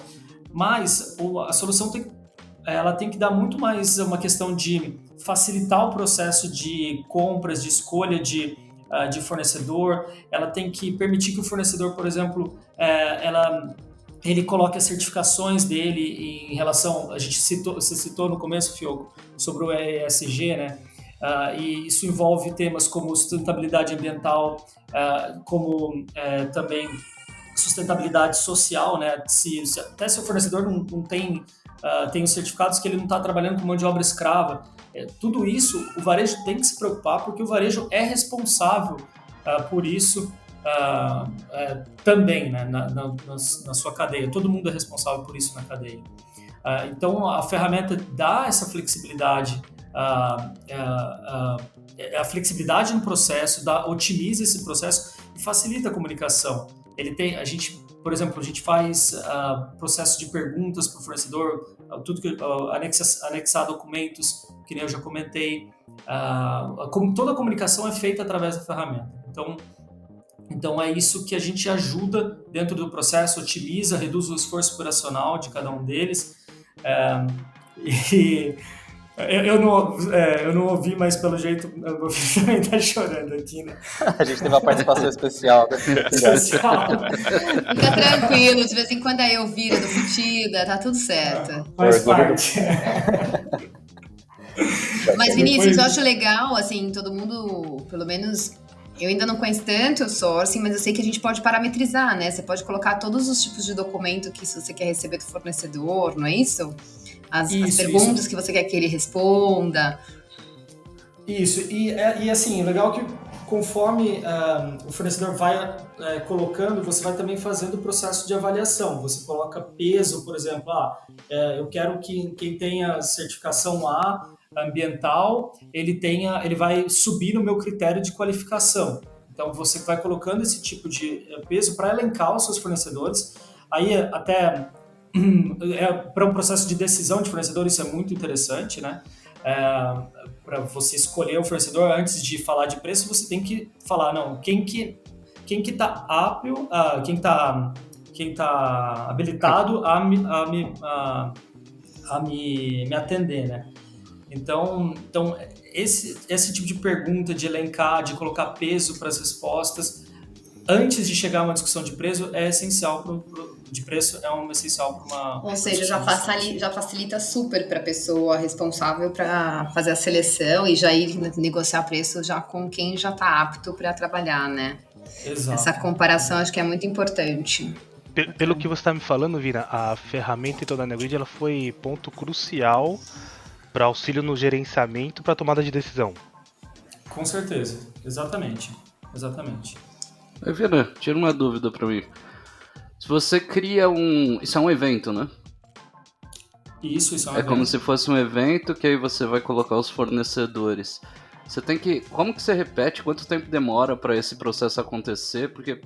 Mas a solução tem que dar muito mais uma questão de facilitar o processo de compras, de escolha de fornecedor. Ela tem que permitir que o fornecedor, por exemplo, ele coloque as certificações dele em relação... Você citou no começo, Fioco, sobre o ESG, né? e isso envolve temas como sustentabilidade ambiental, como também sustentabilidade social, né? Até se o fornecedor não tem os certificados que ele não está trabalhando com mão de obra escrava, tudo isso o varejo tem que se preocupar, porque o varejo é responsável por isso também, né? na sua cadeia. Todo mundo é responsável por isso na cadeia. Então, a ferramenta dá essa flexibilidade, a flexibilidade no processo, otimiza esse processo e facilita a comunicação. Por exemplo, a gente faz processo de perguntas para o fornecedor, tudo que anexar documentos, que nem eu já comentei. Toda a comunicação é feita através da ferramenta. Então é isso que a gente ajuda dentro do processo, otimiza, reduz o esforço operacional de cada um deles. Eu não ouvi, mas pelo jeito o Vivi também está chorando aqui, né? A gente teve uma participação especial. Fica tranquilo, de vez em quando aí eu viro do Futida, tá tudo certo. Faz parte. Mas Vinícius, eu acho legal, assim, todo mundo, pelo menos... Eu ainda não conheço tanto o sourcing, mas eu sei que a gente pode parametrizar, né? Você pode colocar todos os tipos de documento que você quer receber do fornecedor, não é isso? As perguntas que você quer que ele responda. Isso, e assim, legal que conforme o fornecedor vai colocando, você vai também fazendo o processo de avaliação. Você coloca peso, por exemplo, eu quero que quem tenha certificação A ambiental, ele vai subir no meu critério de qualificação. Então, você vai colocando esse tipo de peso para elencar os seus fornecedores. Aí, até para um processo de decisão de fornecedor, isso é muito interessante, né? Para você escolher o fornecedor, antes de falar de preço, você tem que falar, não, quem que está apto, quem tá habilitado a me atender, né? Então esse tipo de pergunta, de elencar, de colocar peso para as respostas, antes de chegar a uma discussão de preço, é essencial de preço é essencial para uma... Ou seja, já facilita super para a pessoa responsável para fazer a seleção e já ir negociar preço já com quem já está apto para trabalhar, né? Exato. Essa comparação acho que é muito importante. Pelo que você está me falando, Vira, a ferramenta toda na Grid, ela foi ponto crucial para auxílio no gerenciamento para tomada de decisão. Com certeza, exatamente. Vira, tira uma dúvida para mim. Se você cria isso é um evento, né? Isso é um evento. É como se fosse um evento que aí você vai colocar os fornecedores. Como que você repete? Quanto tempo demora para esse processo acontecer? Porque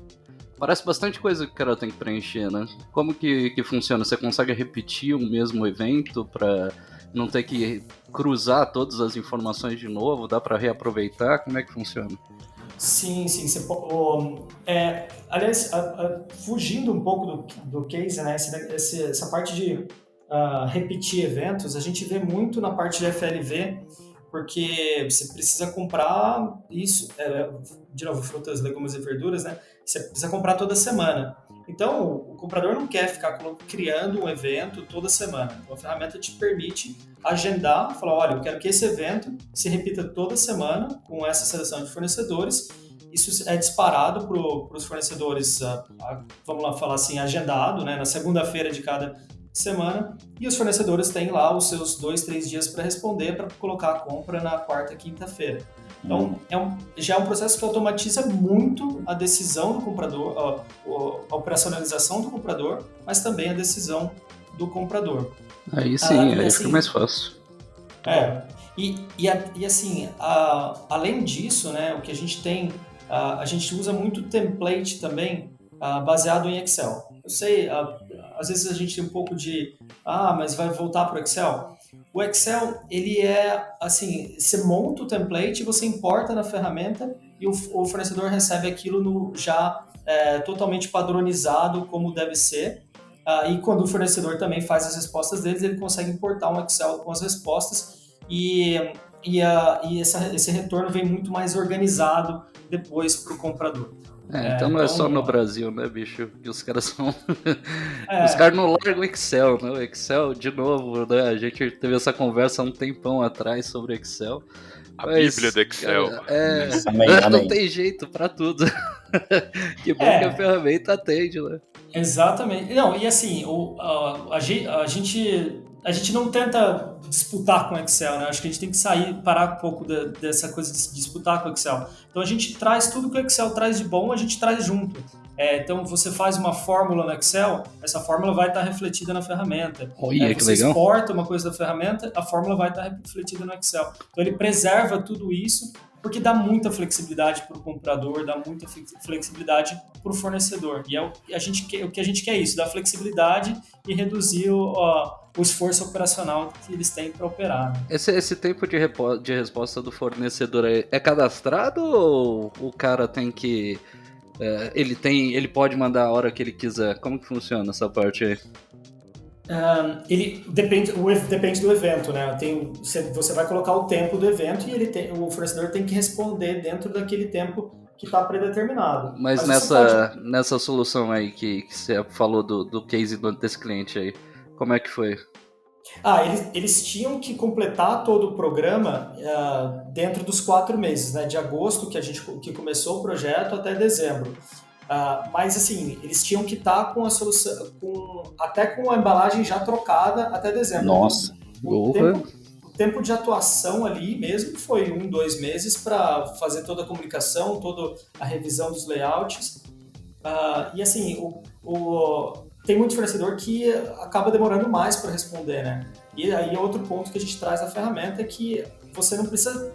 parece bastante coisa que o cara tem que preencher, né? Como que funciona? Você consegue repetir o mesmo evento para não ter que cruzar todas as informações de novo? Dá para reaproveitar? Como é que funciona? Sim. Aliás, fugindo um pouco do case, né? Essa parte de repetir eventos, a gente vê muito na parte de FLV, porque você precisa comprar isso, de novo, frutas, legumes e verduras, né? Você precisa comprar toda semana. Então, o comprador não quer ficar criando um evento toda semana. Então, a ferramenta te permite agendar, falar, olha, eu quero que esse evento se repita toda semana com essa seleção de fornecedores. Isso é disparado para os fornecedores, vamos lá falar assim, agendado, né, na segunda-feira de cada semana, e os fornecedores têm lá os seus 2-3 dias para responder, para colocar a compra na quarta, quinta-feira. Então, já é um processo que automatiza muito a decisão do comprador, a operacionalização do comprador, mas também a decisão do comprador. Aí sim, aí fica mais fácil. E assim, além disso, né, o que a gente tem, a gente usa muito template também, baseado em Excel. Eu sei, às vezes a gente tem um pouco de, mas vai voltar para o Excel? O Excel, ele é assim, você monta o template, você importa na ferramenta e o fornecedor recebe aquilo já totalmente padronizado como deve ser. E quando o fornecedor também faz as respostas deles, ele consegue importar um Excel com as respostas e esse retorno vem muito mais organizado depois para o comprador. Então não é só no Brasil, né, bicho? Que os caras são... Os caras não largam o Excel, né? O Excel, de novo, né? A gente teve essa conversa há um tempão atrás sobre Excel. A Bíblia do Excel. Não tem jeito pra tudo. Que bom que a ferramenta atende, né? Exatamente. Não, e assim, a gente não tenta disputar com o Excel, né? Acho que a gente tem que parar um pouco dessa coisa de disputar com o Excel. Então a gente traz tudo que o Excel traz de bom, a gente traz junto. Então você faz uma fórmula no Excel, essa fórmula vai estar refletida na ferramenta. Olha, que você legal. exporta uma coisa da ferramenta, a fórmula vai estar refletida no Excel. Então ele preserva tudo isso, porque dá muita flexibilidade para o comprador, dá muita flexibilidade para o fornecedor. E o que a gente quer é isso, dar flexibilidade e reduzir o esforço operacional que eles têm para operar. Né? Esse tempo de resposta do fornecedor é cadastrado ou o cara tem que... ele pode mandar a hora que ele quiser? Como que funciona essa parte aí? Ele depende do evento, né? Você vai colocar o tempo do evento e o fornecedor tem que responder dentro daquele tempo que está predeterminado. Mas nessa solução aí que você falou do case desse cliente aí, como é que foi? Eles tinham que completar todo o programa dentro dos 4 meses, né? De agosto que começou o projeto até dezembro. Mas assim, eles tinham que estar com a solução, até com a embalagem já trocada até dezembro. Nossa, o tempo de atuação ali mesmo foi 2 meses para fazer toda a comunicação, toda a revisão dos layouts. E assim, tem muito fornecedor que acaba demorando mais para responder, né? E aí outro ponto que a gente traz na ferramenta é que você não precisa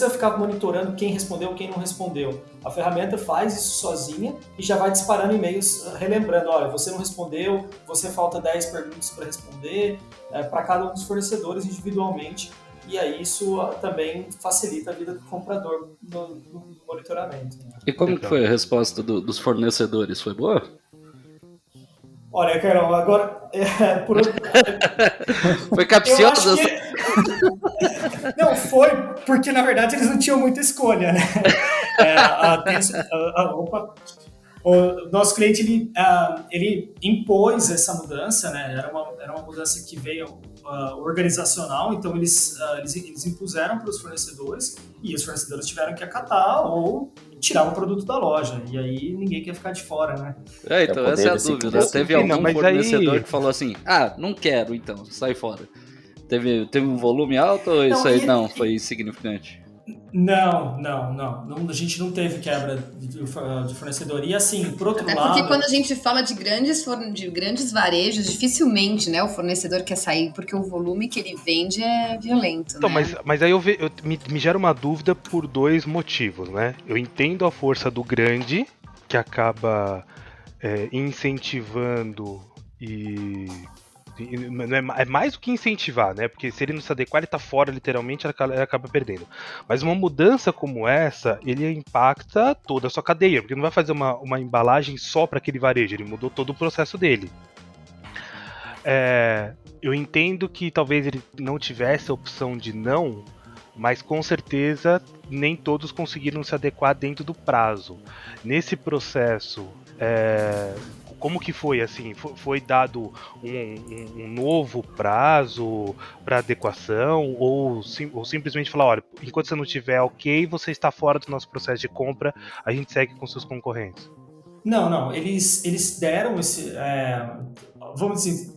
ficar monitorando quem respondeu ou quem não respondeu. A ferramenta faz isso sozinha e já vai disparando e-mails relembrando, olha, você não respondeu, você falta 10 perguntas para responder, para cada um dos fornecedores individualmente. E aí isso também facilita a vida do comprador no monitoramento. Né? E como que foi a resposta dos fornecedores? Foi boa? Olha, Carol, agora... Foi capciosa? Não, foi porque, na verdade, eles não tinham muita escolha, né? O nosso cliente, ele impôs essa mudança, né? Era uma mudança que veio organizacional, então eles impuseram para os fornecedores e os fornecedores tiveram que acatar ou tirar o produto da loja, e aí ninguém quer ficar de fora, né? Então essa é a dúvida. Teve algum fornecedor que falou assim, não quero, então, sai fora. Teve um volume alto ou isso aí não foi insignificante? Não. A gente não teve quebra de fornecedor. E assim, por outro lado... Porque quando a gente fala de grandes varejos, dificilmente, né, o fornecedor quer sair, porque o volume que ele vende é violento, então, né? Mas aí me gera uma dúvida por 2 motivos, né? Eu entendo a força do grande, que acaba incentivando é mais do que incentivar, né? Porque se ele não se adequar, ele tá fora, literalmente, ele acaba perdendo. Mas uma mudança como essa, ele impacta toda a sua cadeia, porque não vai fazer uma embalagem só para aquele varejo, ele mudou todo o processo dele. Eu entendo que talvez ele não tivesse a opção de não, mas com certeza nem todos conseguiram se adequar dentro do prazo. Nesse processo, como que foi, assim? Foi dado um novo prazo para adequação? Ou simplesmente falar, olha, enquanto você não tiver ok, você está fora do nosso processo de compra, a gente segue com seus concorrentes? Não, eles deram esse... vamos dizer,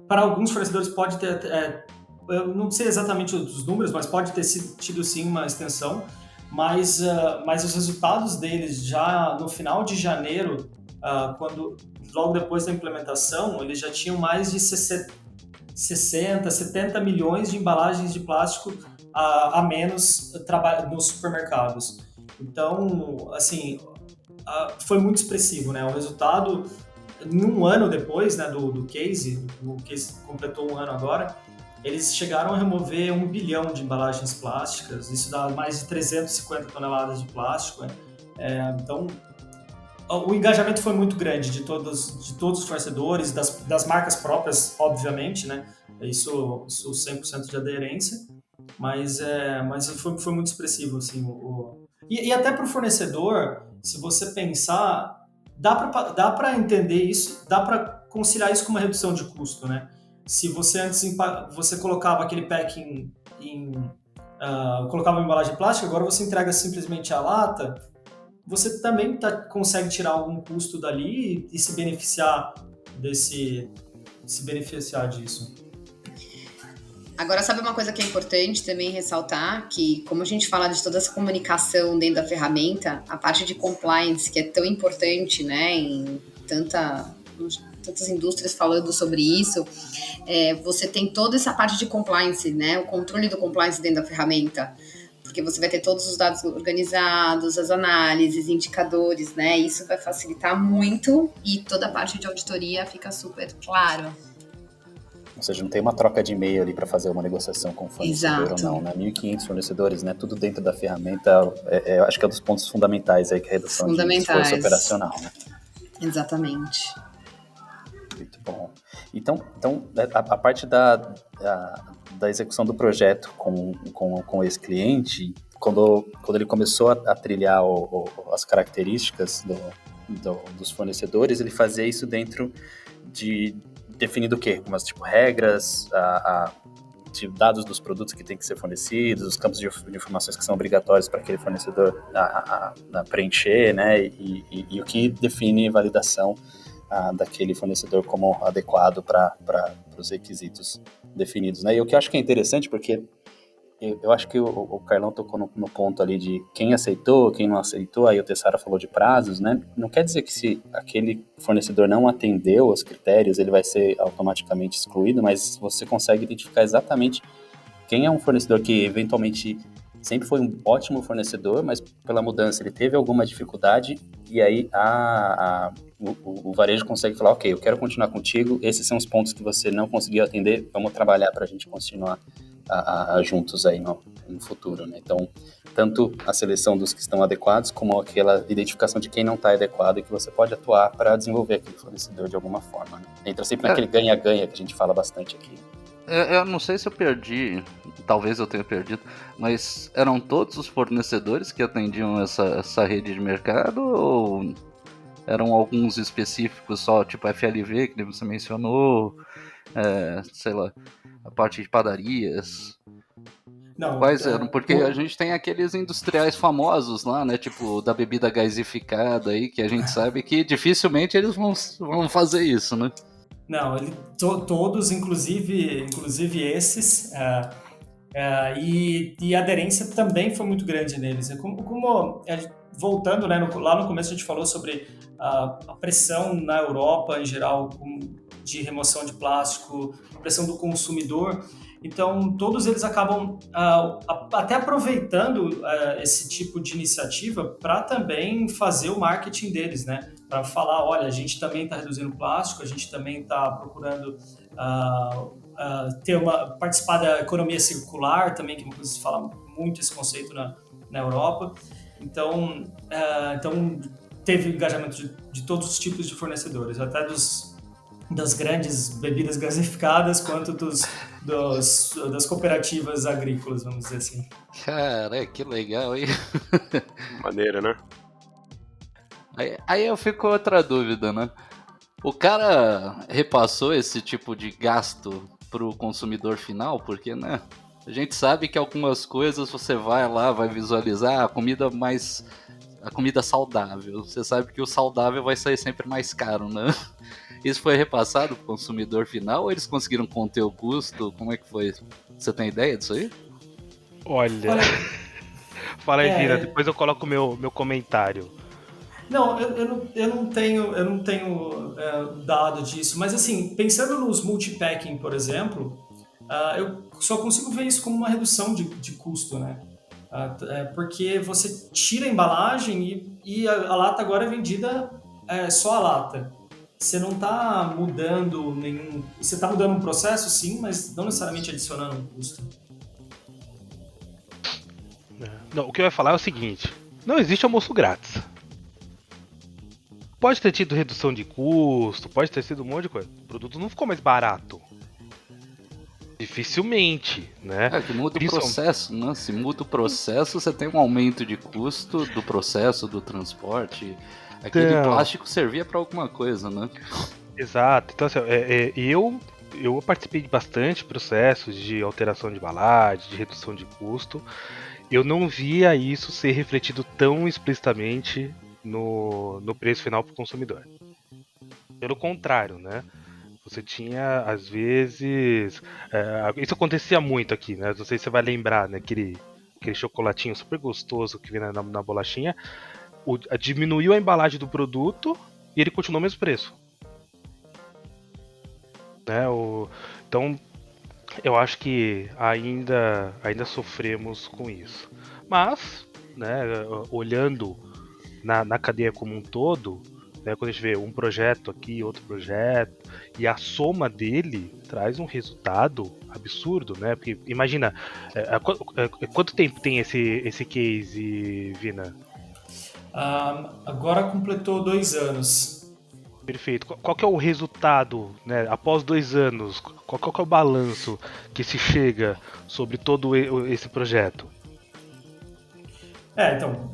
para alguns fornecedores pode ter... eu não sei exatamente os números, mas pode ter tido sim uma extensão, mas os resultados deles já no final de janeiro, logo depois da implementação, eles já tinham mais de 60, 70 milhões de embalagens de plástico a menos nos supermercados. Então, assim, foi muito expressivo, né? O resultado, num ano depois, né, do case, o case completou 1 ano agora, eles chegaram a remover 1 bilhão de embalagens plásticas, isso dá mais de 350 toneladas de plástico, né? Então, o engajamento foi muito grande de todos os fornecedores, das marcas próprias, obviamente, né? Isso 100% de aderência, mas foi muito expressivo, assim. E até para o fornecedor, se você pensar, dá para entender isso, dá para conciliar isso com uma redução de custo, né? Se você antes você colocava aquele packing colocava uma embalagem plástica, agora você entrega simplesmente a lata, você também consegue tirar algum custo dali e se beneficiar disso. Agora, sabe uma coisa que é importante também ressaltar? Que, como a gente fala de toda essa comunicação dentro da ferramenta, a parte de compliance, que é tão importante, né, em tantas indústrias falando sobre isso, você tem toda essa parte de compliance, né, o controle do compliance dentro da ferramenta, porque você vai ter todos os dados organizados, as análises, indicadores, né, isso vai facilitar muito e toda a parte de auditoria fica super claro. Ou seja, não tem uma troca de e-mail ali para fazer uma negociação com o fornecedor. Exato. Ou não, né? 1.500 fornecedores, né? Tudo dentro da ferramenta, acho que é um dos pontos fundamentais aí que é a redução de esforço operacional, né? Exatamente. Muito bom. Então a parte da execução do projeto com esse cliente, quando ele começou a trilhar as características dos fornecedores, ele fazia isso dentro de definido o quê? Umas regras, de dados dos produtos que têm que ser fornecidos, os campos de informações que são obrigatórios para aquele fornecedor preencher, né? E o que define validação daquele fornecedor como adequado para os requisitos definidos, né? E o que eu acho que é interessante, porque eu acho que o Carlão tocou no ponto ali de quem aceitou, quem não aceitou, aí o Tessara falou de prazos, né? Não quer dizer que se aquele fornecedor não atendeu aos critérios, ele vai ser automaticamente excluído, mas você consegue identificar exatamente quem é um fornecedor que eventualmente sempre foi um ótimo fornecedor, mas pela mudança ele teve alguma dificuldade, e aí o varejo consegue falar, ok, eu quero continuar contigo, esses são os pontos que você não conseguiu atender, vamos trabalhar para a gente continuar juntos aí no futuro, né? Então, tanto a seleção dos que estão adequados, como aquela identificação de quem não está adequado e que você pode atuar para desenvolver aquele fornecedor de alguma forma, né? Entra sempre naquele ganha-ganha que a gente fala bastante aqui. Eu não sei se eu perdi, talvez eu tenha perdido, mas eram todos os fornecedores que atendiam essa rede de mercado ou eram alguns específicos só, tipo FLV, que você mencionou, sei lá, a parte de padarias? Não, quais eram? Porque a gente tem aqueles industriais famosos lá, né? Tipo, da bebida gasificada aí, que a gente sabe que dificilmente eles vão fazer isso, né? Não, todos, inclusive esses, e a aderência também foi muito grande neles. Voltando, né, lá no começo a gente falou sobre a pressão na Europa em geral de remoção de plástico, a pressão do consumidor. Então, todos eles acabam até aproveitando esse tipo de iniciativa para também fazer o marketing deles, né? Para falar, olha, a gente também está reduzindo plástico, a gente também está procurando participar da economia circular também, que é uma coisa que se fala muito esse conceito na Europa. Então teve engajamento de todos os tipos de fornecedores, até das grandes bebidas gasificadas, quanto das cooperativas agrícolas, vamos dizer assim. Cara, que legal, hein? Maneira, né? Aí eu fico com outra dúvida, né? O cara repassou esse tipo de gasto pro consumidor final, porque, né? A gente sabe que algumas coisas você vai lá, vai visualizar a comida saudável. Você sabe que o saudável vai sair sempre mais caro, né? Isso foi repassado pro consumidor final ou eles conseguiram conter o custo? Como é que foi? Você tem ideia disso aí? Olha. Fala aí, Vira, depois eu coloco o meu comentário. Não, eu não tenho dado disso, mas assim, pensando nos multipacking, por exemplo, eu só consigo ver isso como uma redução de custo, né? Porque você tira a embalagem e a lata agora é vendida só a lata. Você não está mudando nenhum... Você está mudando um processo, sim, mas não necessariamente adicionando um custo. Não, o que eu ia falar é o seguinte: não existe almoço grátis. Pode ter tido redução de custo, pode ter sido um monte de coisa. O produto não ficou mais barato. Dificilmente, né? Que muda o processo, né? Se muda o processo, você tem um aumento de custo do processo, do transporte. Aquele plástico servia para alguma coisa, né? Exato. Então, assim, eu participei de bastante processos de alteração de embalagem, de redução de custo. Eu não via isso ser refletido tão explicitamente no preço final para o consumidor. Pelo contrário, né? Você tinha, às vezes... isso acontecia muito aqui, né? Não sei se você vai lembrar, né? Aquele chocolatinho super gostoso que vem na bolachinha. Diminuiu a embalagem do produto e ele continuou o mesmo preço. Né? Então, eu acho que ainda sofremos com isso. Mas, né, olhando na cadeia como um todo, né, quando a gente vê um projeto aqui, outro projeto, e a soma dele traz um resultado absurdo, né? Porque imagina, quanto tempo tem esse case, Vina? Agora completou 2 anos. Perfeito. Qual que é o resultado, né, após 2 anos? Qual que é o balanço que se chega sobre todo esse projeto? Então,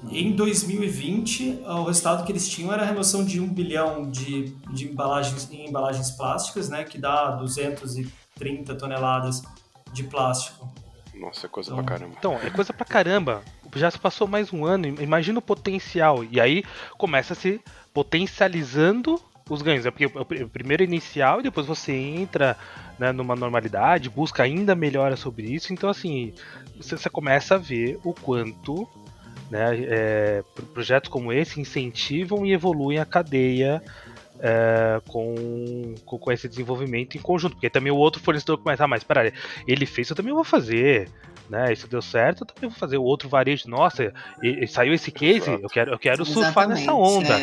em 2020, o resultado que eles tinham era a remoção de 1 bilhão de embalagens plásticas, né, que dá 230 toneladas de plástico. Nossa, é coisa pra caramba. Então, é coisa pra caramba. Já se passou mais um ano, imagina o potencial. E aí começa a se potencializando os ganhos. Porque o primeiro é inicial e depois você entra, né, numa normalidade, busca ainda melhora sobre isso. Então, assim, você começa a ver o quanto, né, projetos como esse incentivam e evoluem a cadeia com esse desenvolvimento em conjunto. Porque também o outro fornecedor começa, mas peraí, ele fez, eu também vou fazer. Né, isso deu certo, eu também vou fazer. O outro varejo, nossa, saiu esse case, eu quero surfar nessa onda.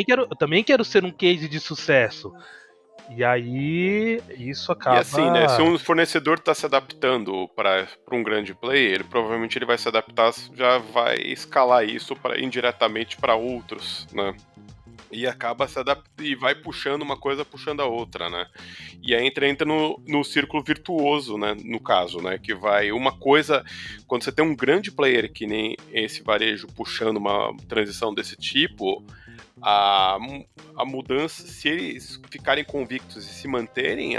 Eu também quero ser um case de sucesso. E aí, isso acaba... E assim, né, se um fornecedor está se adaptando para um grande player, provavelmente ele vai se adaptar, já vai escalar isso indiretamente para outros, né? E acaba se adaptando e vai puxando uma coisa, puxando a outra, né? E aí entra no círculo virtuoso, né? No caso, né? Que vai uma coisa... Quando você tem um grande player que nem esse varejo puxando uma transição desse tipo, a mudança, se eles ficarem convictos e se manterem,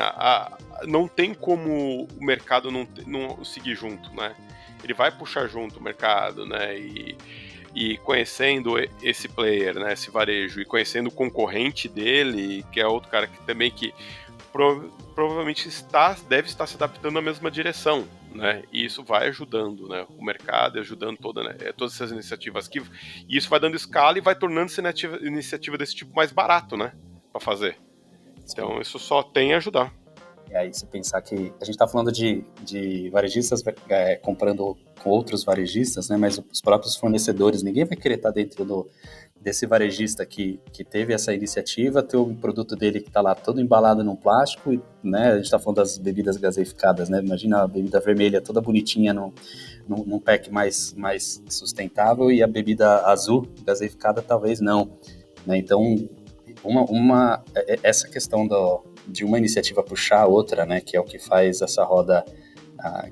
não tem como o mercado não seguir junto, né? Ele vai puxar junto o mercado, né? E conhecendo esse player, né, esse varejo, e conhecendo o concorrente dele, que é outro cara que também que provavelmente deve estar se adaptando na mesma direção, né, e isso vai ajudando, né, o mercado, ajudando todas essas iniciativas aqui, e isso vai dando escala e vai tornando essa iniciativa desse tipo mais barato, né, para fazer. Então isso só tem a ajudar. E aí, se pensar que a gente está falando de varejistas comprando com outros varejistas, né? Mas os próprios fornecedores, ninguém vai querer estar dentro desse varejista que teve essa iniciativa, ter o produto dele que está lá todo embalado num plástico, né? A gente está falando das bebidas gaseificadas, né? Imagina a bebida vermelha toda bonitinha num pack mais sustentável e a bebida azul gaseificada talvez não, né? Então, essa questão de uma iniciativa puxar a outra, né, que é o que faz essa roda,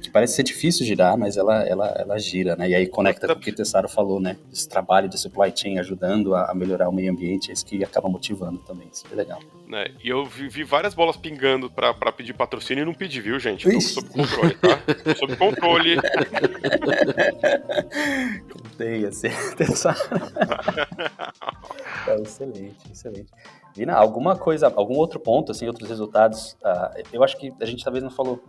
que parece ser difícil girar, mas ela gira, né, e aí conecta com o que o Tessaro falou, né, esse trabalho de supply chain ajudando a melhorar o meio ambiente, é isso que acaba motivando também, isso é legal. E eu vi várias bolas pingando pra pedir patrocínio e não pedi, viu, gente? Tô sob controle, tá? Tô sob controle. Tem, assim, Tessaro. Excelente. Vina, algum outro ponto, assim, outros resultados? Eu acho que a gente talvez não falou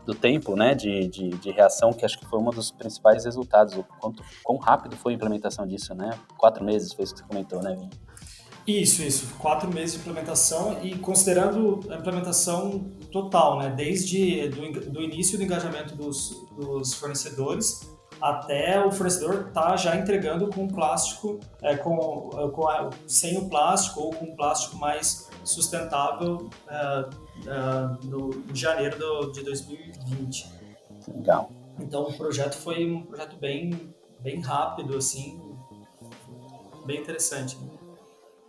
do tempo, né, de reação, que acho que foi um dos principais resultados. Quão rápido foi a implementação disso, né? 4 meses, foi isso que você comentou, né, Vina? Isso, 4 meses de implementação e considerando a implementação total, né, desde do início do engajamento dos fornecedores até o fornecedor tá já entregando com plástico, sem o plástico ou com um plástico mais sustentável em janeiro de 2020. Legal. Então o projeto foi um projeto bem rápido, assim, bem interessante.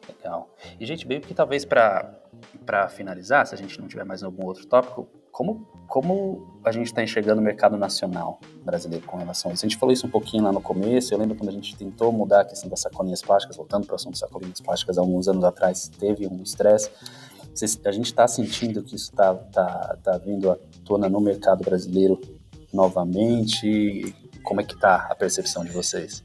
Legal. E, gente, bem que talvez para finalizar, se a gente não tiver mais algum outro tópico, como a gente está enxergando o mercado nacional brasileiro com relação a isso? A gente falou isso um pouquinho lá no começo, eu lembro quando a gente tentou mudar a questão das sacolinhas plásticas, voltando para o assunto das sacolinhas plásticas, há alguns anos atrás teve um estresse. A gente está sentindo que isso tá vindo à tona no mercado brasileiro novamente? Como é que está a percepção de vocês?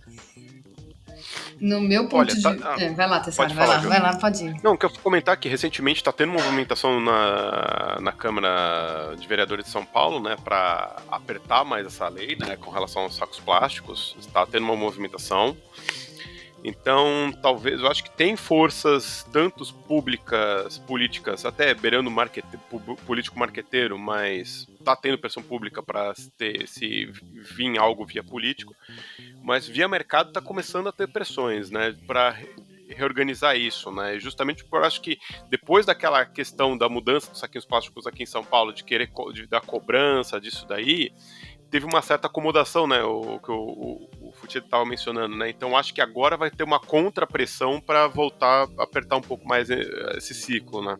No meu ponto vai lá, Tessaro, vai lá, pode ir. Não, quero comentar que recentemente está tendo movimentação na Câmara de Vereadores de São Paulo, né, para apertar mais essa lei, né, com relação aos sacos plásticos. Está tendo uma movimentação. Então, talvez, eu acho que tem forças, tanto políticas, até beirando político-marqueteiro, mas tá tendo pressão pública para se vir algo via político, mas via mercado tá começando a ter pressões, né, para reorganizar isso, né, justamente porque eu acho que depois daquela questão da mudança dos saquinhos plásticos aqui em São Paulo, da cobrança disso daí, teve uma certa acomodação, né, o que o Futido estava mencionando, né, então acho que agora vai ter uma contrapressão para voltar a apertar um pouco mais esse ciclo, né.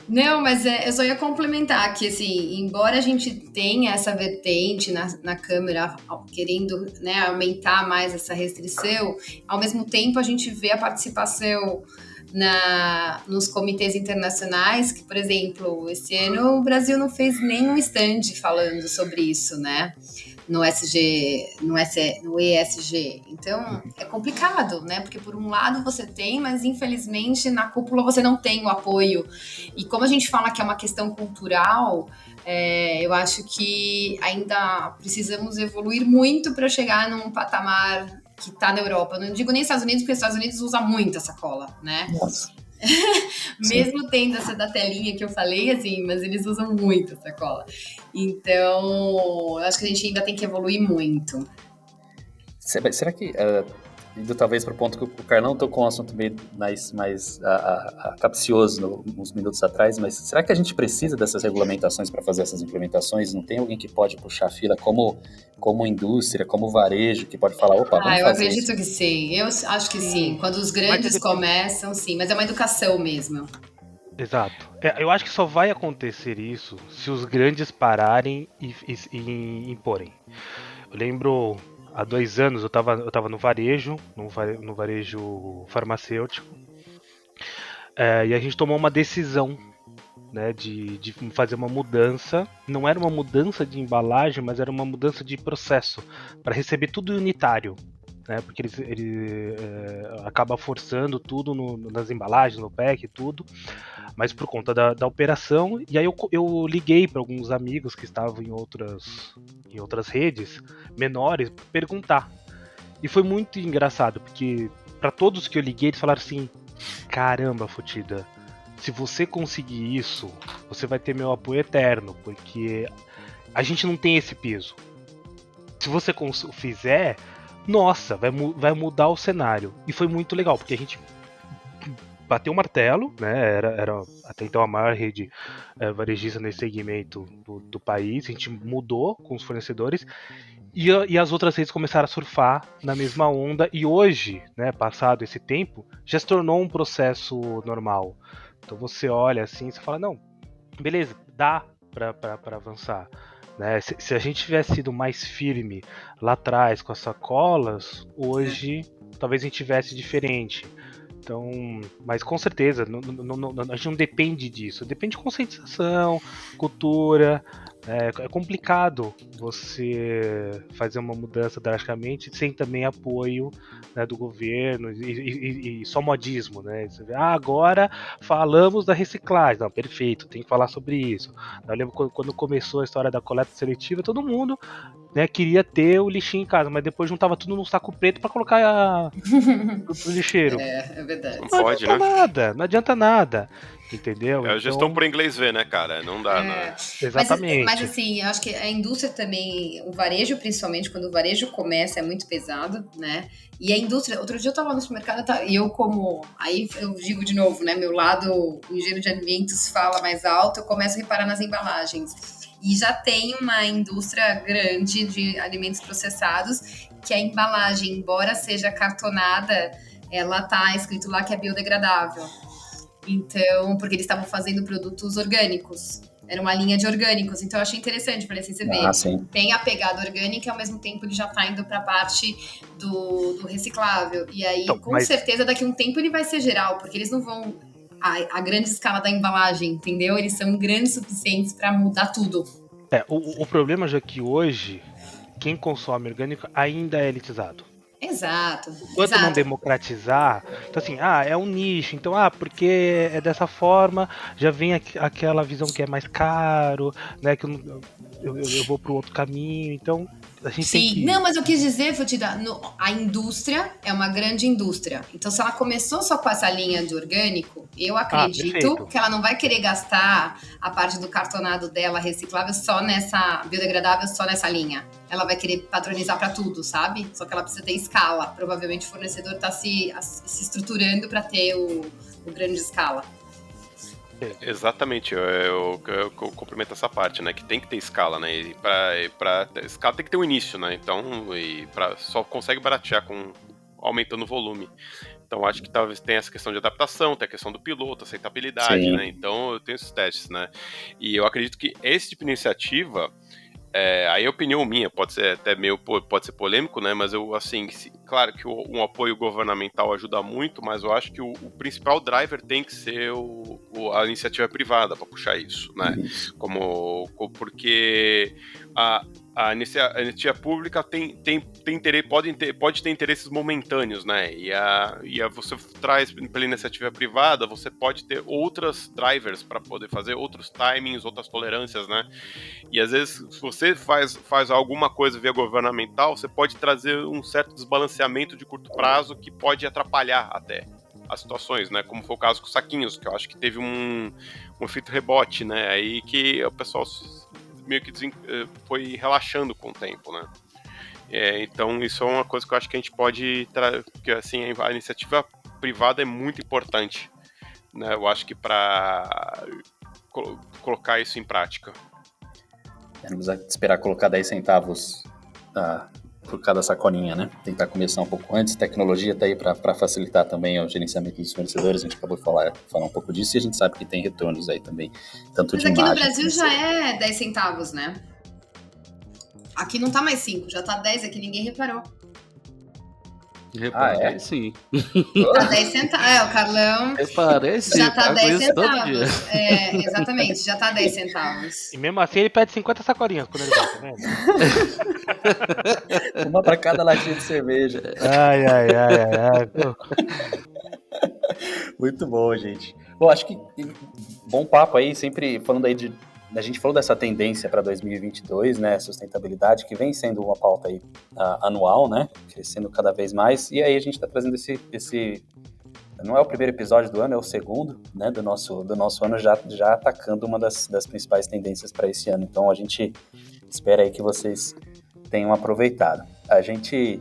Não, mas eu só ia complementar que, assim, embora a gente tenha essa vertente na Câmara querendo, né, aumentar mais essa restrição, ao mesmo tempo a gente vê a participação nos comitês internacionais, que, por exemplo, esse ano o Brasil não fez nenhum stand falando sobre isso, né? No ESG. Então, é complicado, né? Porque por um lado você tem, mas infelizmente na cúpula você não tem o apoio. E como a gente fala que é uma questão cultural, eu acho que ainda precisamos evoluir muito para chegar num patamar que está na Europa. Eu não digo nem Estados Unidos, porque os Estados Unidos usam muito essa cola, né? Nossa. Mesmo tendo essa da telinha que eu falei, assim, mas eles usam muito essa cola. Então, eu acho que a gente ainda tem que evoluir muito. Será que, indo talvez para o ponto que o Carlão tocou um assunto meio mais capcioso uns minutos atrás, mas será que a gente precisa dessas regulamentações para fazer essas implementações? Não tem alguém que pode puxar a fila como indústria, como varejo, que pode falar, opa, vamos eu fazer acredito isso? Que sim, eu acho que sim. Quando os grandes começam, sim, mas é uma educação mesmo. Exato. Eu acho que só vai acontecer isso se os grandes pararem e imporem. Eu lembro, há 2 anos eu tava no varejo farmacêutico, e a gente tomou uma decisão, né, de fazer uma mudança. Não era uma mudança de embalagem, mas era uma mudança de processo, para receber tudo unitário. Né, porque ele acaba forçando tudo nas embalagens, no pack e tudo, mas por conta da operação. E aí eu liguei para alguns amigos que estavam em outras redes menores para perguntar. E foi muito engraçado, porque para todos que eu liguei, eles falaram assim: caramba, Futida, se você conseguir isso, você vai ter meu apoio eterno, porque a gente não tem esse peso. Se você fizer, nossa, vai mudar o cenário. E foi muito legal, porque a gente bateu o martelo, né? Era até então a maior rede varejista nesse segmento do país. A gente mudou com os fornecedores e as outras redes começaram a surfar na mesma onda. E hoje, né, passado esse tempo, já se tornou um processo normal. Então você olha assim, você fala, não, beleza, dá para avançar. Né? Se a gente tivesse sido mais firme lá atrás com as sacolas, hoje talvez a gente tivesse diferente. Então, mas com certeza, a gente não depende disso. Depende de conscientização, cultura. É complicado você fazer uma mudança drasticamente sem também apoio, né, do governo e só modismo, né? Você vê, agora falamos da reciclagem. Não, perfeito, tem que falar sobre isso. Eu lembro quando começou a história da coleta seletiva, todo mundo, né, queria ter o lixinho em casa, mas depois juntava tudo num saco preto para colocar no lixeiro. É verdade. Não pode, né? Não adianta nada. Entendeu? É a gestão por inglês ver, né, cara? Não dá, né? Exatamente. Mas assim, eu acho que a indústria também, o varejo principalmente, quando o varejo começa, é muito pesado, né? E a indústria, outro dia eu tava no supermercado e eu aí eu digo de novo, né? Meu lado, o engenheiro de alimentos fala mais alto, eu começo a reparar nas embalagens. E já tem uma indústria grande de alimentos processados que a embalagem, embora seja cartonada, ela tá escrito lá que é biodegradável. Então, porque eles estavam fazendo produtos orgânicos. Era uma linha de orgânicos, então eu achei interessante, falei assim, você vê, sim. tem a pegada orgânica e ao mesmo tempo ele já tá indo pra parte do reciclável. E aí, então, com certeza, daqui a um tempo ele vai ser geral, porque eles não vão a grande escala da embalagem, entendeu? Eles são grandes o suficientes pra mudar tudo. O problema já é que hoje, quem consome orgânico ainda é elitizado. Exato. Enquanto não democratizar, então assim, é um nicho, então, porque é dessa forma, já vem aquela visão que é mais caro, né, que eu vou para outro caminho, então a gente tem que... Não, mas eu quis dizer, Futida, a indústria é uma grande indústria, então se ela começou só com essa linha de orgânico, eu acredito que ela não vai querer gastar a parte do cartonado dela reciclável só nessa, biodegradável só nessa linha. Ela vai querer padronizar para tudo, sabe? Só que ela precisa ter escala. Provavelmente o fornecedor está se estruturando para ter o grande escala. Exatamente, eu complemento essa parte, né? Que tem que ter escala, né? E pra escala tem que ter um início, né? Então, só consegue baratear aumentando o volume. Então, acho que talvez tenha essa questão de adaptação, tem a questão do piloto, aceitabilidade, Sim. né? Então, eu tenho esses testes, né? E eu acredito que esse tipo de iniciativa... aí a opinião minha pode ser até pode ser polêmico, né? Mas eu, assim, claro que um apoio governamental ajuda muito, mas eu acho que o principal driver tem que ser a iniciativa privada para puxar isso, né? Porque a iniciativa pública pode ter interesses momentâneos, né? E você traz pela iniciativa privada, você pode ter outras drivers para poder fazer outros timings, outras tolerâncias, né? E às vezes, se você faz alguma coisa via governamental, você pode trazer um certo desbalanceamento de curto prazo que pode atrapalhar até as situações, né? Como foi o caso com os saquinhos, que eu acho que teve um efeito rebote, né? Aí que o pessoal meio que foi relaxando com o tempo, né? Então isso é uma coisa que eu acho que a gente pode porque assim, a iniciativa privada é muito importante, né? Eu acho que para colocar isso em prática. Vamos esperar colocar 10 centavos por cada sacolinha, né? Tentar começar um pouco antes. Tecnologia está aí para facilitar também o gerenciamento dos fornecedores. A gente acabou de falar um pouco disso e a gente sabe que tem retornos aí também. Tanto mas de aqui imagem, no Brasil já é 10 centavos, né? Aqui não tá mais 5, já tá 10, aqui ninguém reparou. Reparei, sim. Tá 10 centavos. O Carlão. Reparei, sim. Já tá 10 centavos. Exatamente, já tá 10 centavos. E mesmo assim ele pede 50 sacolinhas quando ele vai, tá vendo? Uma pra cada latinha de cerveja. Ai. Muito bom, gente. Bom, acho que bom papo aí, sempre falando aí a gente falou dessa tendência para 2022, né, sustentabilidade, que vem sendo uma pauta aí anual, né, crescendo cada vez mais, e aí a gente está trazendo esse não é o primeiro episódio do ano, é o segundo, né, do nosso ano, já atacando uma das principais tendências para esse ano, então a gente espera aí que vocês tenham aproveitado. A gente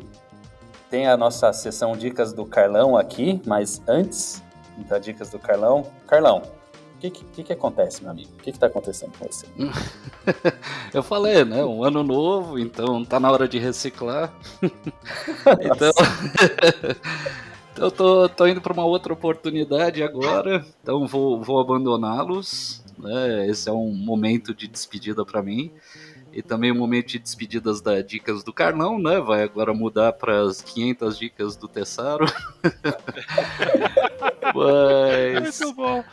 tem a nossa sessão Dicas do Carlão aqui, mas antes das Dicas do Carlão, o que acontece, meu amigo? O que está acontecendo com você? Eu falei, né? Um ano novo, então tá na hora de reciclar. Então eu tô indo para uma outra oportunidade agora, então vou abandoná-los. Né? Esse é um momento de despedida para mim. E também um momento de despedidas das Dicas do Carlão, né? Vai agora mudar para as 500 dicas do Tessaro. Mas... Muito bom.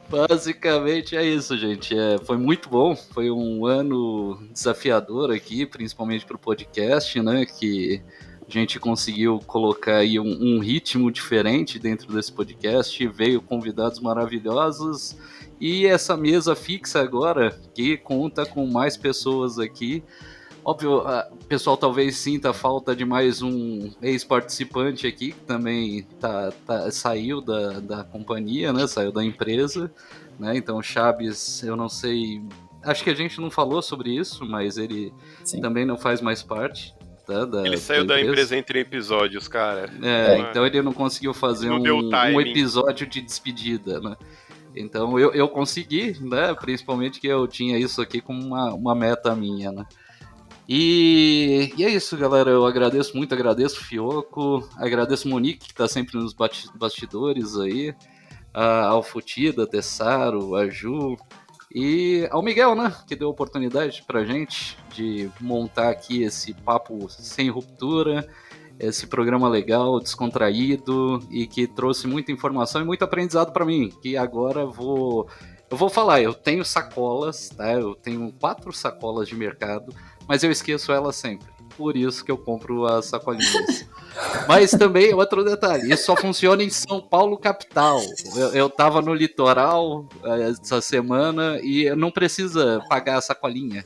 Basicamente é isso, gente. Foi muito bom. Foi um ano desafiador aqui, principalmente para o podcast, né? Que a gente conseguiu colocar aí um ritmo diferente dentro desse podcast. Veio convidados maravilhosos e essa mesa fixa agora, que conta com mais pessoas aqui. Óbvio, o pessoal talvez sinta a falta de mais um ex-participante aqui, que também saiu da companhia, né? Saiu da empresa, né? Então o Chaves, eu não sei... Acho que a gente não falou sobre isso, mas ele também não faz mais parte. Ele saiu da empresa entre episódios, cara. Então ele não conseguiu fazer um episódio de despedida, né? Então eu consegui, né? Principalmente que eu tinha isso aqui como uma meta minha, né? E é isso, galera. Eu agradeço muito, agradeço o Fioco, agradeço o Monique, que tá sempre nos bastidores aí, ao Futida, Tessaro, a Ju, E ao Miguel, né, que deu a oportunidade pra gente de montar aqui esse papo sem ruptura, esse programa legal, descontraído e que trouxe muita informação e muito aprendizado para mim, que agora eu vou falar, eu tenho sacolas, tá? Eu tenho 4 sacolas de mercado, mas eu esqueço elas sempre. Por isso que eu compro as sacolinhas. Mas também, outro detalhe, isso só funciona em São Paulo capital. Eu tava no litoral essa semana e não precisa pagar a sacolinha.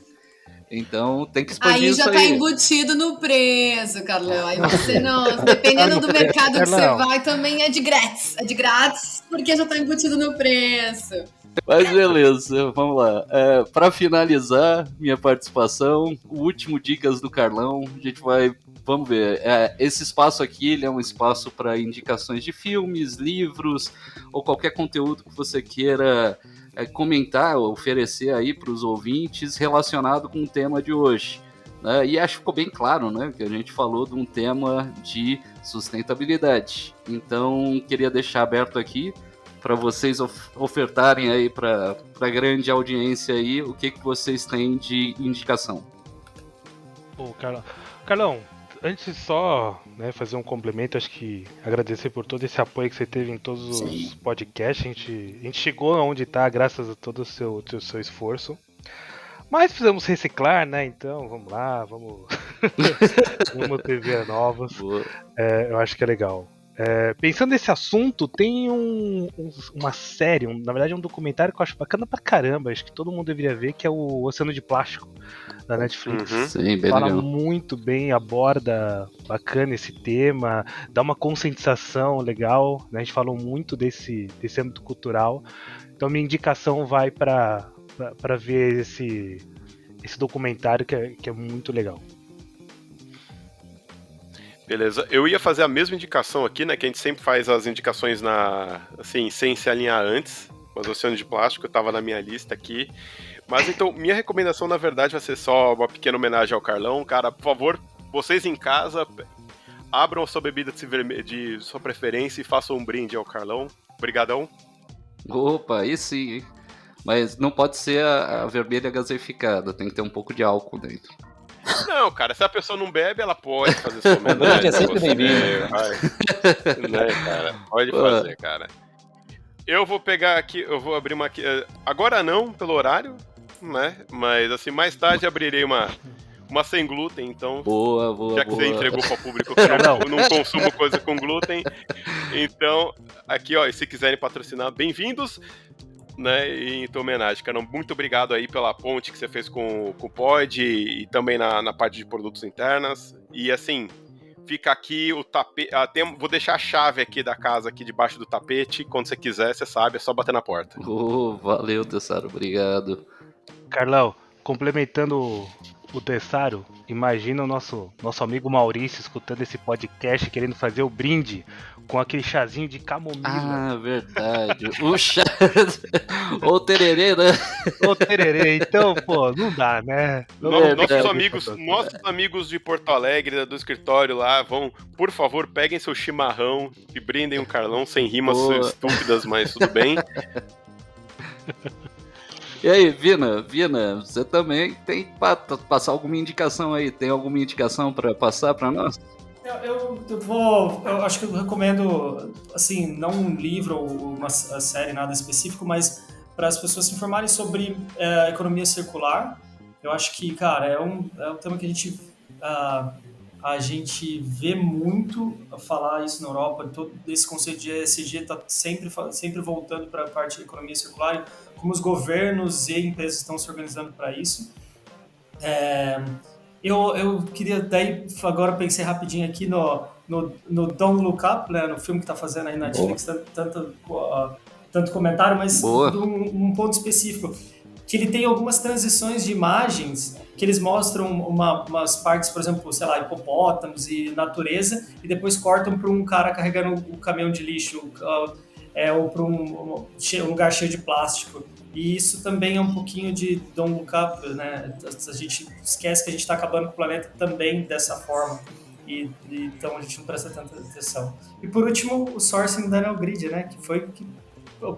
Então tem que expandir isso aí. Aí já tá embutido no preço, Carlão. Aí você não... Dependendo do mercado que você vai, também é de grátis. É de grátis porque já tá embutido no preço. Mas beleza, vamos lá. Para finalizar minha participação, o último Dicas do Carlão, a gente vai... Vamos ver, esse espaço aqui ele é um espaço para indicações de filmes, livros ou qualquer conteúdo que você queira comentar, oferecer aí para os ouvintes relacionado com o tema de hoje. Né? E acho que ficou bem claro, né, que a gente falou de um tema de sustentabilidade. Então, queria deixar aberto aqui para vocês ofertarem aí para a grande audiência aí o que vocês têm de indicação. Pô, Carlão, antes só, né, fazer um complemento, acho que agradecer por todo esse apoio que você teve em todos os podcasts. A gente chegou onde está graças a todo o seu esforço. Mas precisamos reciclar, né? Então vamos lá, vamos ter vias novas. Eu acho que é legal. Pensando nesse assunto, tem uma série, na verdade um documentário que eu acho bacana pra caramba, acho que todo mundo deveria ver, que é o Oceano de Plástico, da Netflix. Sim, bem Fala legal. muito bem, aborda bacana esse tema, dá uma conscientização legal, né? A gente falou muito desse âmbito cultural, então minha indicação vai pra ver esse documentário que é muito legal. Beleza, eu ia fazer a mesma indicação aqui, né, que a gente sempre faz as indicações assim, sem se alinhar antes, mas o Oceano de Plástico estava na minha lista aqui, mas então, minha recomendação na verdade vai ser só uma pequena homenagem ao Carlão. Cara, por favor, vocês em casa, abram a sua bebida de sua preferência e façam um brinde ao Carlão. Obrigadão. Opa, aí sim, hein? Mas não pode ser a vermelha gaseificada, tem que ter um pouco de álcool dentro. Não, cara, se a pessoa não bebe, ela pode fazer sua homenagem. É sempre bem-vindo. Né, cara? Pode fazer, cara. Eu vou pegar aqui, eu vou abrir uma aqui. Agora não, pelo horário, né? Mas assim, mais tarde abrirei uma sem glúten, então. Boa. Já que você entregou para o público que eu não consumo coisa com glúten. Então, aqui, ó, se quiserem patrocinar, bem-vindos. Né, em tua homenagem, cara, muito obrigado aí pela ponte que você fez com o Pod e também na parte de produtos internas. E assim, fica aqui o tapete. Vou deixar a chave aqui da casa aqui debaixo do tapete. Quando você quiser, você sabe, é só bater na porta. Valeu, Tessaro, obrigado. Carlão, complementando o Tessaro, imagina o nosso amigo Maurício escutando esse podcast, querendo fazer o brinde com aquele chazinho de camomila. Ah, verdade. O chá. Ou tererê, né? Ou tererê. Então, pô, não dá, né? Nossos amigos de Porto Alegre, do escritório lá, vão, por favor, peguem seu chimarrão e brindem o Carlão, sem rimas estúpidas, mas tudo bem. E aí, Vina, você também tem que passar alguma indicação aí? Tem alguma indicação para passar para nós? Eu acho que eu recomendo, assim, não um livro ou uma série, nada específico, mas para as pessoas se informarem sobre economia circular. Eu acho que, cara, é um tema que a gente vê muito falar isso na Europa. Todo esse conceito de ESG está sempre voltando para a parte de economia circular, como os governos e empresas estão se organizando para isso. Eu queria, daí, agora pensei rapidinho aqui no Don't Look Up, né, no filme que está fazendo aí na Netflix, tanto comentário, mas um ponto específico, que ele tem algumas transições de imagens que eles mostram umas partes, por exemplo, sei lá, hipopótamos e natureza, e depois cortam para um cara carregando o caminhão de lixo, ou para um lugar cheio de plástico. E isso também é um pouquinho de Don't Look Up, né? A gente esquece que a gente está acabando com o planeta também dessa forma. E então a gente não presta tanta atenção. E por último, o Sourcing Daniel Grid, né? Que foi que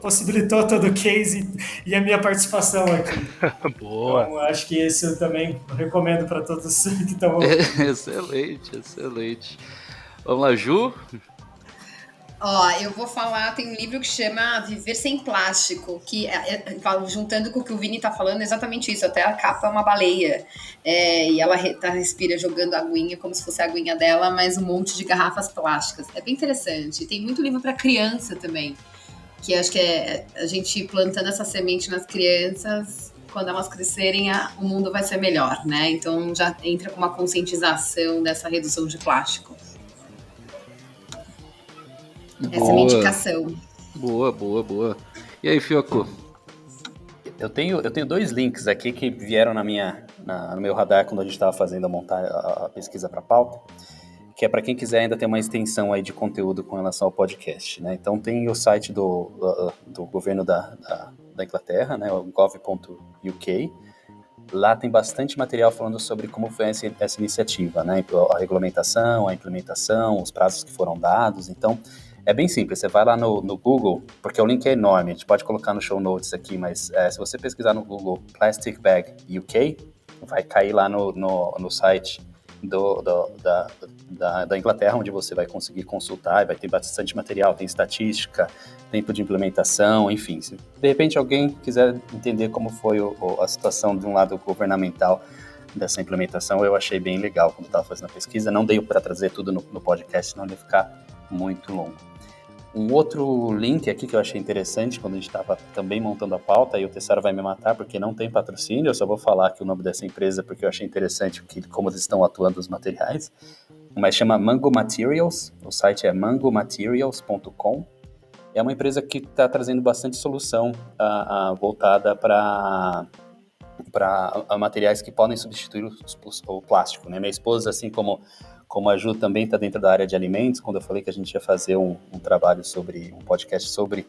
possibilitou todo o case e a minha participação aqui. Boa! Então, acho que esse eu também recomendo para todos que estão ouvindo. Excelente. Vamos lá, Ju? Eu vou falar, tem um livro que chama Viver Sem Plástico, que juntando com o que o Vini tá falando, é exatamente isso, até a capa é uma baleia, e ela respira jogando aguinha, como se fosse a aguinha dela, mas um monte de garrafas plásticas. É bem interessante. Tem muito livro para criança também, que acho que é a gente plantando essa semente nas crianças, quando elas crescerem, o mundo vai ser melhor, né? Então já entra com uma conscientização dessa redução de plástico. Essa é a minha indicação. Boa. E aí, Fioco? Eu tenho 2 links aqui que vieram no meu radar quando a gente estava fazendo a pesquisa para a pauta, que é para quem quiser ainda ter uma extensão aí de conteúdo com relação ao podcast, né? Então tem o site do governo da Inglaterra, né, o gov.uk. Lá tem bastante material falando sobre como foi essa iniciativa, né? A regulamentação, a implementação, os prazos que foram dados. Então, é bem simples, você vai lá no Google, porque o link é enorme, a gente pode colocar no show notes aqui, mas se você pesquisar no Google Plastic Bag UK, vai cair lá no site da Inglaterra, onde você vai conseguir consultar, e vai ter bastante material, tem estatística, tempo de implementação, enfim. Se de repente alguém quiser entender como foi a situação de um lado governamental dessa implementação, eu achei bem legal quando estava fazendo a pesquisa. Não deu para trazer tudo no podcast, senão ia ficar muito longo. Um outro link aqui que eu achei interessante quando a gente estava também montando a pauta, e o Tessaro vai me matar porque não tem patrocínio, eu só vou falar aqui o nome dessa empresa porque eu achei interessante como eles estão atuando os materiais, mas chama Mango Materials, o site é mangomaterials.com. É uma empresa que está trazendo bastante solução voltada para materiais que podem substituir o plástico, né? Minha esposa, assim como a Ju também está dentro da área de alimentos, quando eu falei que a gente ia fazer um trabalho um podcast sobre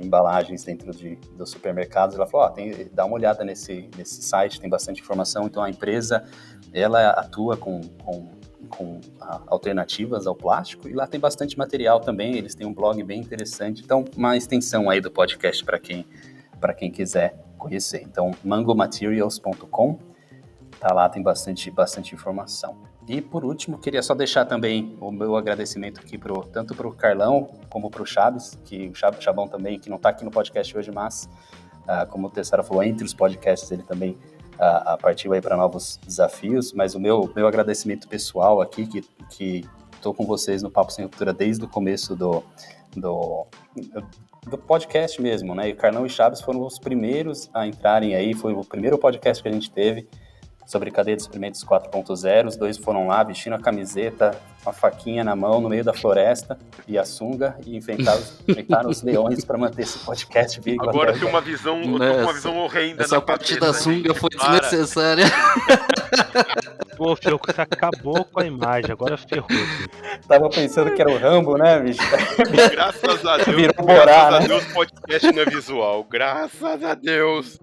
embalagens dentro dos supermercados, ela falou, dá uma olhada nesse site, tem bastante informação. Então a empresa, ela atua com alternativas ao plástico, e lá tem bastante material também, eles têm um blog bem interessante, então uma extensão aí do podcast para quem quiser conhecer. Então mangomaterials.com, tá lá, tem bastante informação. E por último, queria só deixar também o meu agradecimento aqui tanto para o Carlão como para o Chaves, que o Chabão também, que não está aqui no podcast hoje, mas como o Tessaro falou, entre os podcasts ele também partiu aí para novos desafios. Mas o meu agradecimento pessoal aqui, que estou com vocês no Papo Sem Ruptura desde o começo do podcast mesmo, né? E o Carlão e Chaves foram os primeiros a entrarem aí, foi o primeiro podcast que a gente teve sobre cadeia de suprimentos 4.0, os dois foram lá vestindo a camiseta, uma faquinha na mão, no meio da floresta, e a sunga, e enfrentaram os leões para manter esse podcast vivo. Agora eu tô com uma visão horrenda. Essa parte da sunga foi desnecessária. Pô, Fioco, você acabou com a imagem, agora ferrou. Tava pensando que era o Rambo, né, bicho? Graças a Deus, virou Borá, graças a né? Deus, o podcast não é visual. Graças a Deus.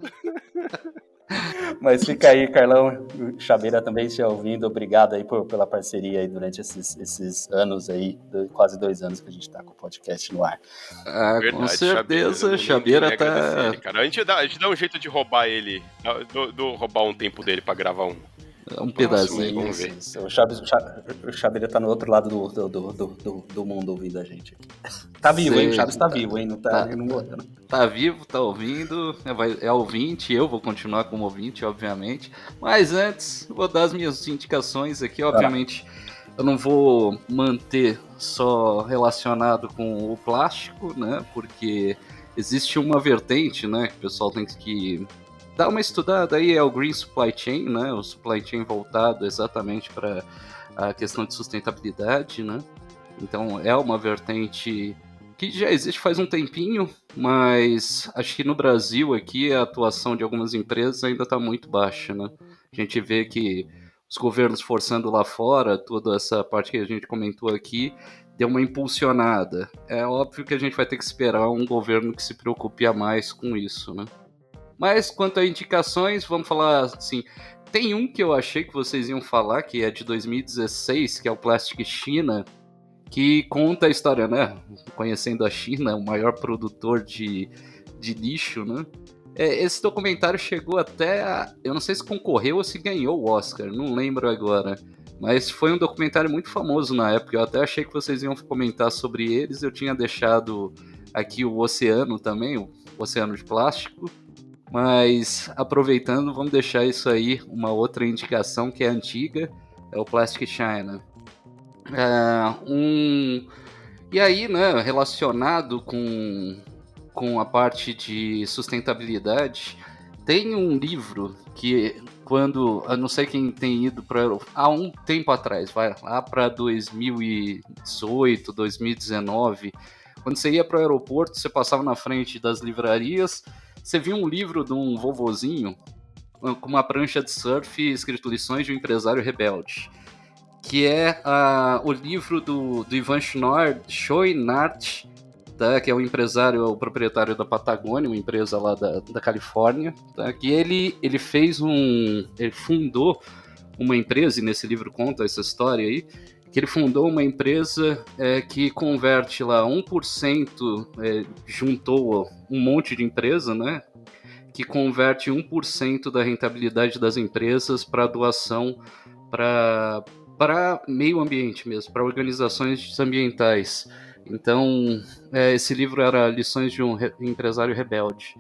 Mas fica aí, Carlão, Chabeira também te ouvindo, obrigado aí pela parceria aí durante esses anos aí, quase 2 anos que a gente tá com o podcast no ar. Verdade, com certeza, Chabeira tá... Ele, cara. A gente dá um jeito de roubar ele, roubar um tempo dele pra gravar um pedacinho. Vamos ver. O Chabeira tá no outro lado do mundo ouvindo a gente. Tá vivo, hein? O Chaves tá vivo, hein? Não tá morrendo. Tá vivo, tá ouvindo, é ouvinte, eu vou continuar como ouvinte, obviamente. Mas antes, vou dar as minhas indicações aqui, obviamente. Eu não vou manter só relacionado com o plástico, né? Porque existe uma vertente, né? Que o pessoal tem que dar uma estudada aí, é o Green Supply Chain, né? O supply chain voltado exatamente para a questão de sustentabilidade, né? Então é uma vertente que já existe faz um tempinho, mas acho que no Brasil aqui a atuação de algumas empresas ainda está muito baixa, né? A gente vê que os governos forçando lá fora, toda essa parte que a gente comentou aqui, deu uma impulsionada. É óbvio que a gente vai ter que esperar um governo que se preocupe a mais com isso, né? Mas quanto a indicações, vamos falar assim, tem um que eu achei que vocês iam falar, que é de 2016, que é o Plastic China, que conta a história, né? Conhecendo a China, o maior produtor de lixo, né? Esse documentário chegou até eu não sei se concorreu ou se ganhou o Oscar, não lembro agora. Mas foi um documentário muito famoso na época. Eu até achei que vocês iam comentar sobre eles. Eu tinha deixado aqui o Oceano também, o Oceano de Plástico. Mas, aproveitando, vamos deixar isso aí, uma outra indicação que é antiga, é o Plastic China. E aí, né, relacionado com a parte de sustentabilidade, tem um livro que, eu não sei quem tem ido para há um tempo atrás, vai lá para 2018, 2019, quando você ia para o aeroporto, você passava na frente das livrarias, você via um livro de um vovozinho com uma prancha de surf escrito Lições de um Empresário Rebelde, que é o livro do Ivan Chouinard, tá, que é o empresário, o proprietário da Patagônia, uma empresa lá da Califórnia, tá, que ele fundou uma empresa, e nesse livro conta essa história aí, que ele fundou uma empresa que converte lá 1%, juntou um monte de empresa, né, que converte 1% da rentabilidade das empresas para doação para meio ambiente mesmo, para organizações ambientais. Então, esse livro era Lições de um Empresário Rebelde.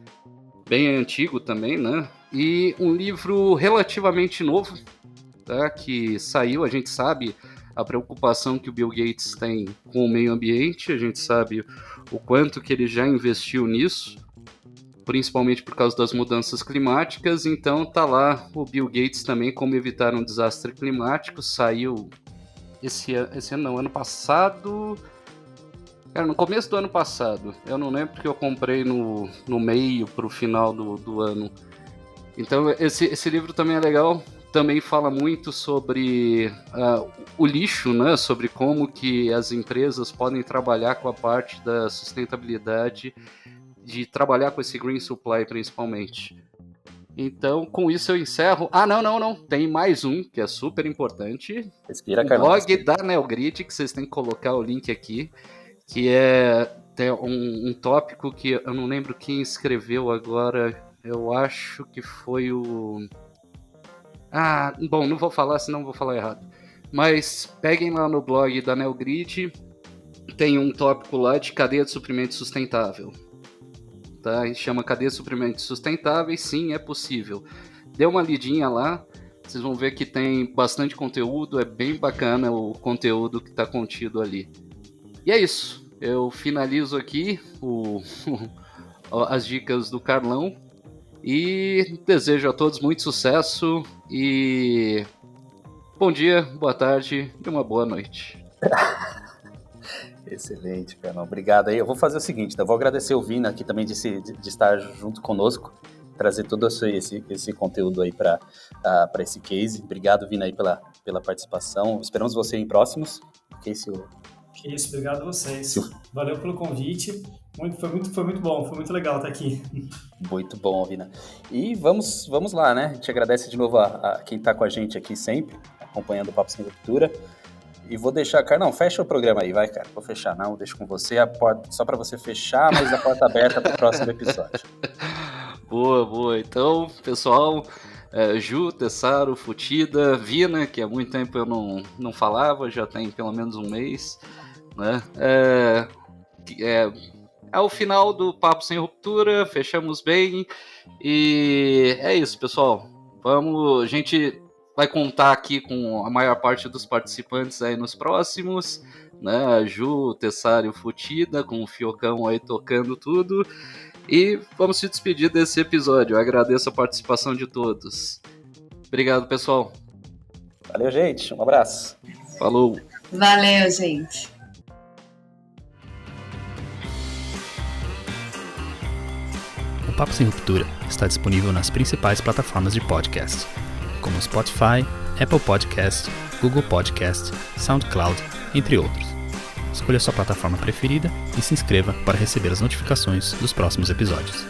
Bem antigo também, né? E um livro relativamente novo, tá? Que saiu, a gente sabe a preocupação que o Bill Gates tem com o meio ambiente, a gente sabe o quanto que ele já investiu nisso, principalmente por causa das mudanças climáticas. Então tá lá o Bill Gates também, como evitar um desastre climático. Saiu esse ano não, ano passado, no começo do ano passado. Eu não lembro porque eu comprei no meio pro final do ano. Então esse livro também é legal. Também fala muito sobre o lixo, né? Sobre como que as empresas podem trabalhar com a parte da sustentabilidade, de trabalhar com esse green supply principalmente. Então, com isso eu encerro. Não. Tem mais um, que é super importante. Respira, Carlão. O blog da Neogrid, que vocês têm que colocar o link aqui, que tem um tópico que eu não lembro quem escreveu agora. Eu acho que foi o... bom, não vou falar, senão vou falar errado. Mas peguem lá no blog da Neogrid, tem um tópico lá de cadeia de suprimento sustentável. Tá? E chama Cadeia de Suprimentos Sustentáveis. Sim, é possível. Dê uma lidinha lá, vocês vão ver que tem bastante conteúdo, é bem bacana o conteúdo que está contido ali. E é isso, eu finalizo aqui as dicas do Carlão e desejo a todos muito sucesso e bom dia, boa tarde e uma boa noite. Excelente, Carlão. Obrigado aí. Eu vou fazer o seguinte, eu vou agradecer o Vina aqui também de estar junto conosco, trazer todo esse conteúdo aí para esse case. Obrigado, Vina, aí pela participação. Esperamos você em próximos. Que isso, obrigado a vocês. Valeu pelo convite. Foi muito bom, foi muito legal estar aqui. Muito bom, Vina. E vamos lá, né? A gente agradece de novo a quem está com a gente aqui sempre, acompanhando o Papo Sem Ruptura. E vou deixar, Carlão, fecha o programa aí, vai, cara. Vou fechar, não, deixo com você a porta, só para você fechar, mas a porta aberta para o próximo episódio. Boa. Então, pessoal, Ju, Tessaro, Futida, Vina, que há muito tempo eu não falava, já tem pelo menos um mês, né? É o final do Papo Sem Ruptura, fechamos bem, e é isso, pessoal. A gente vai contar aqui com a maior parte dos participantes aí nos próximos, né? A Ju, o Tessaro e o Futida, com o Fiocão aí tocando tudo. E vamos se despedir desse episódio. Eu agradeço a participação de todos. Obrigado, pessoal. Valeu, gente. Um abraço. Falou. Valeu, gente. O Papo Sem Ruptura está disponível nas principais plataformas de podcast, como Spotify, Apple Podcast, Google Podcast, SoundCloud, entre outros. Escolha sua plataforma preferida e se inscreva para receber as notificações dos próximos episódios.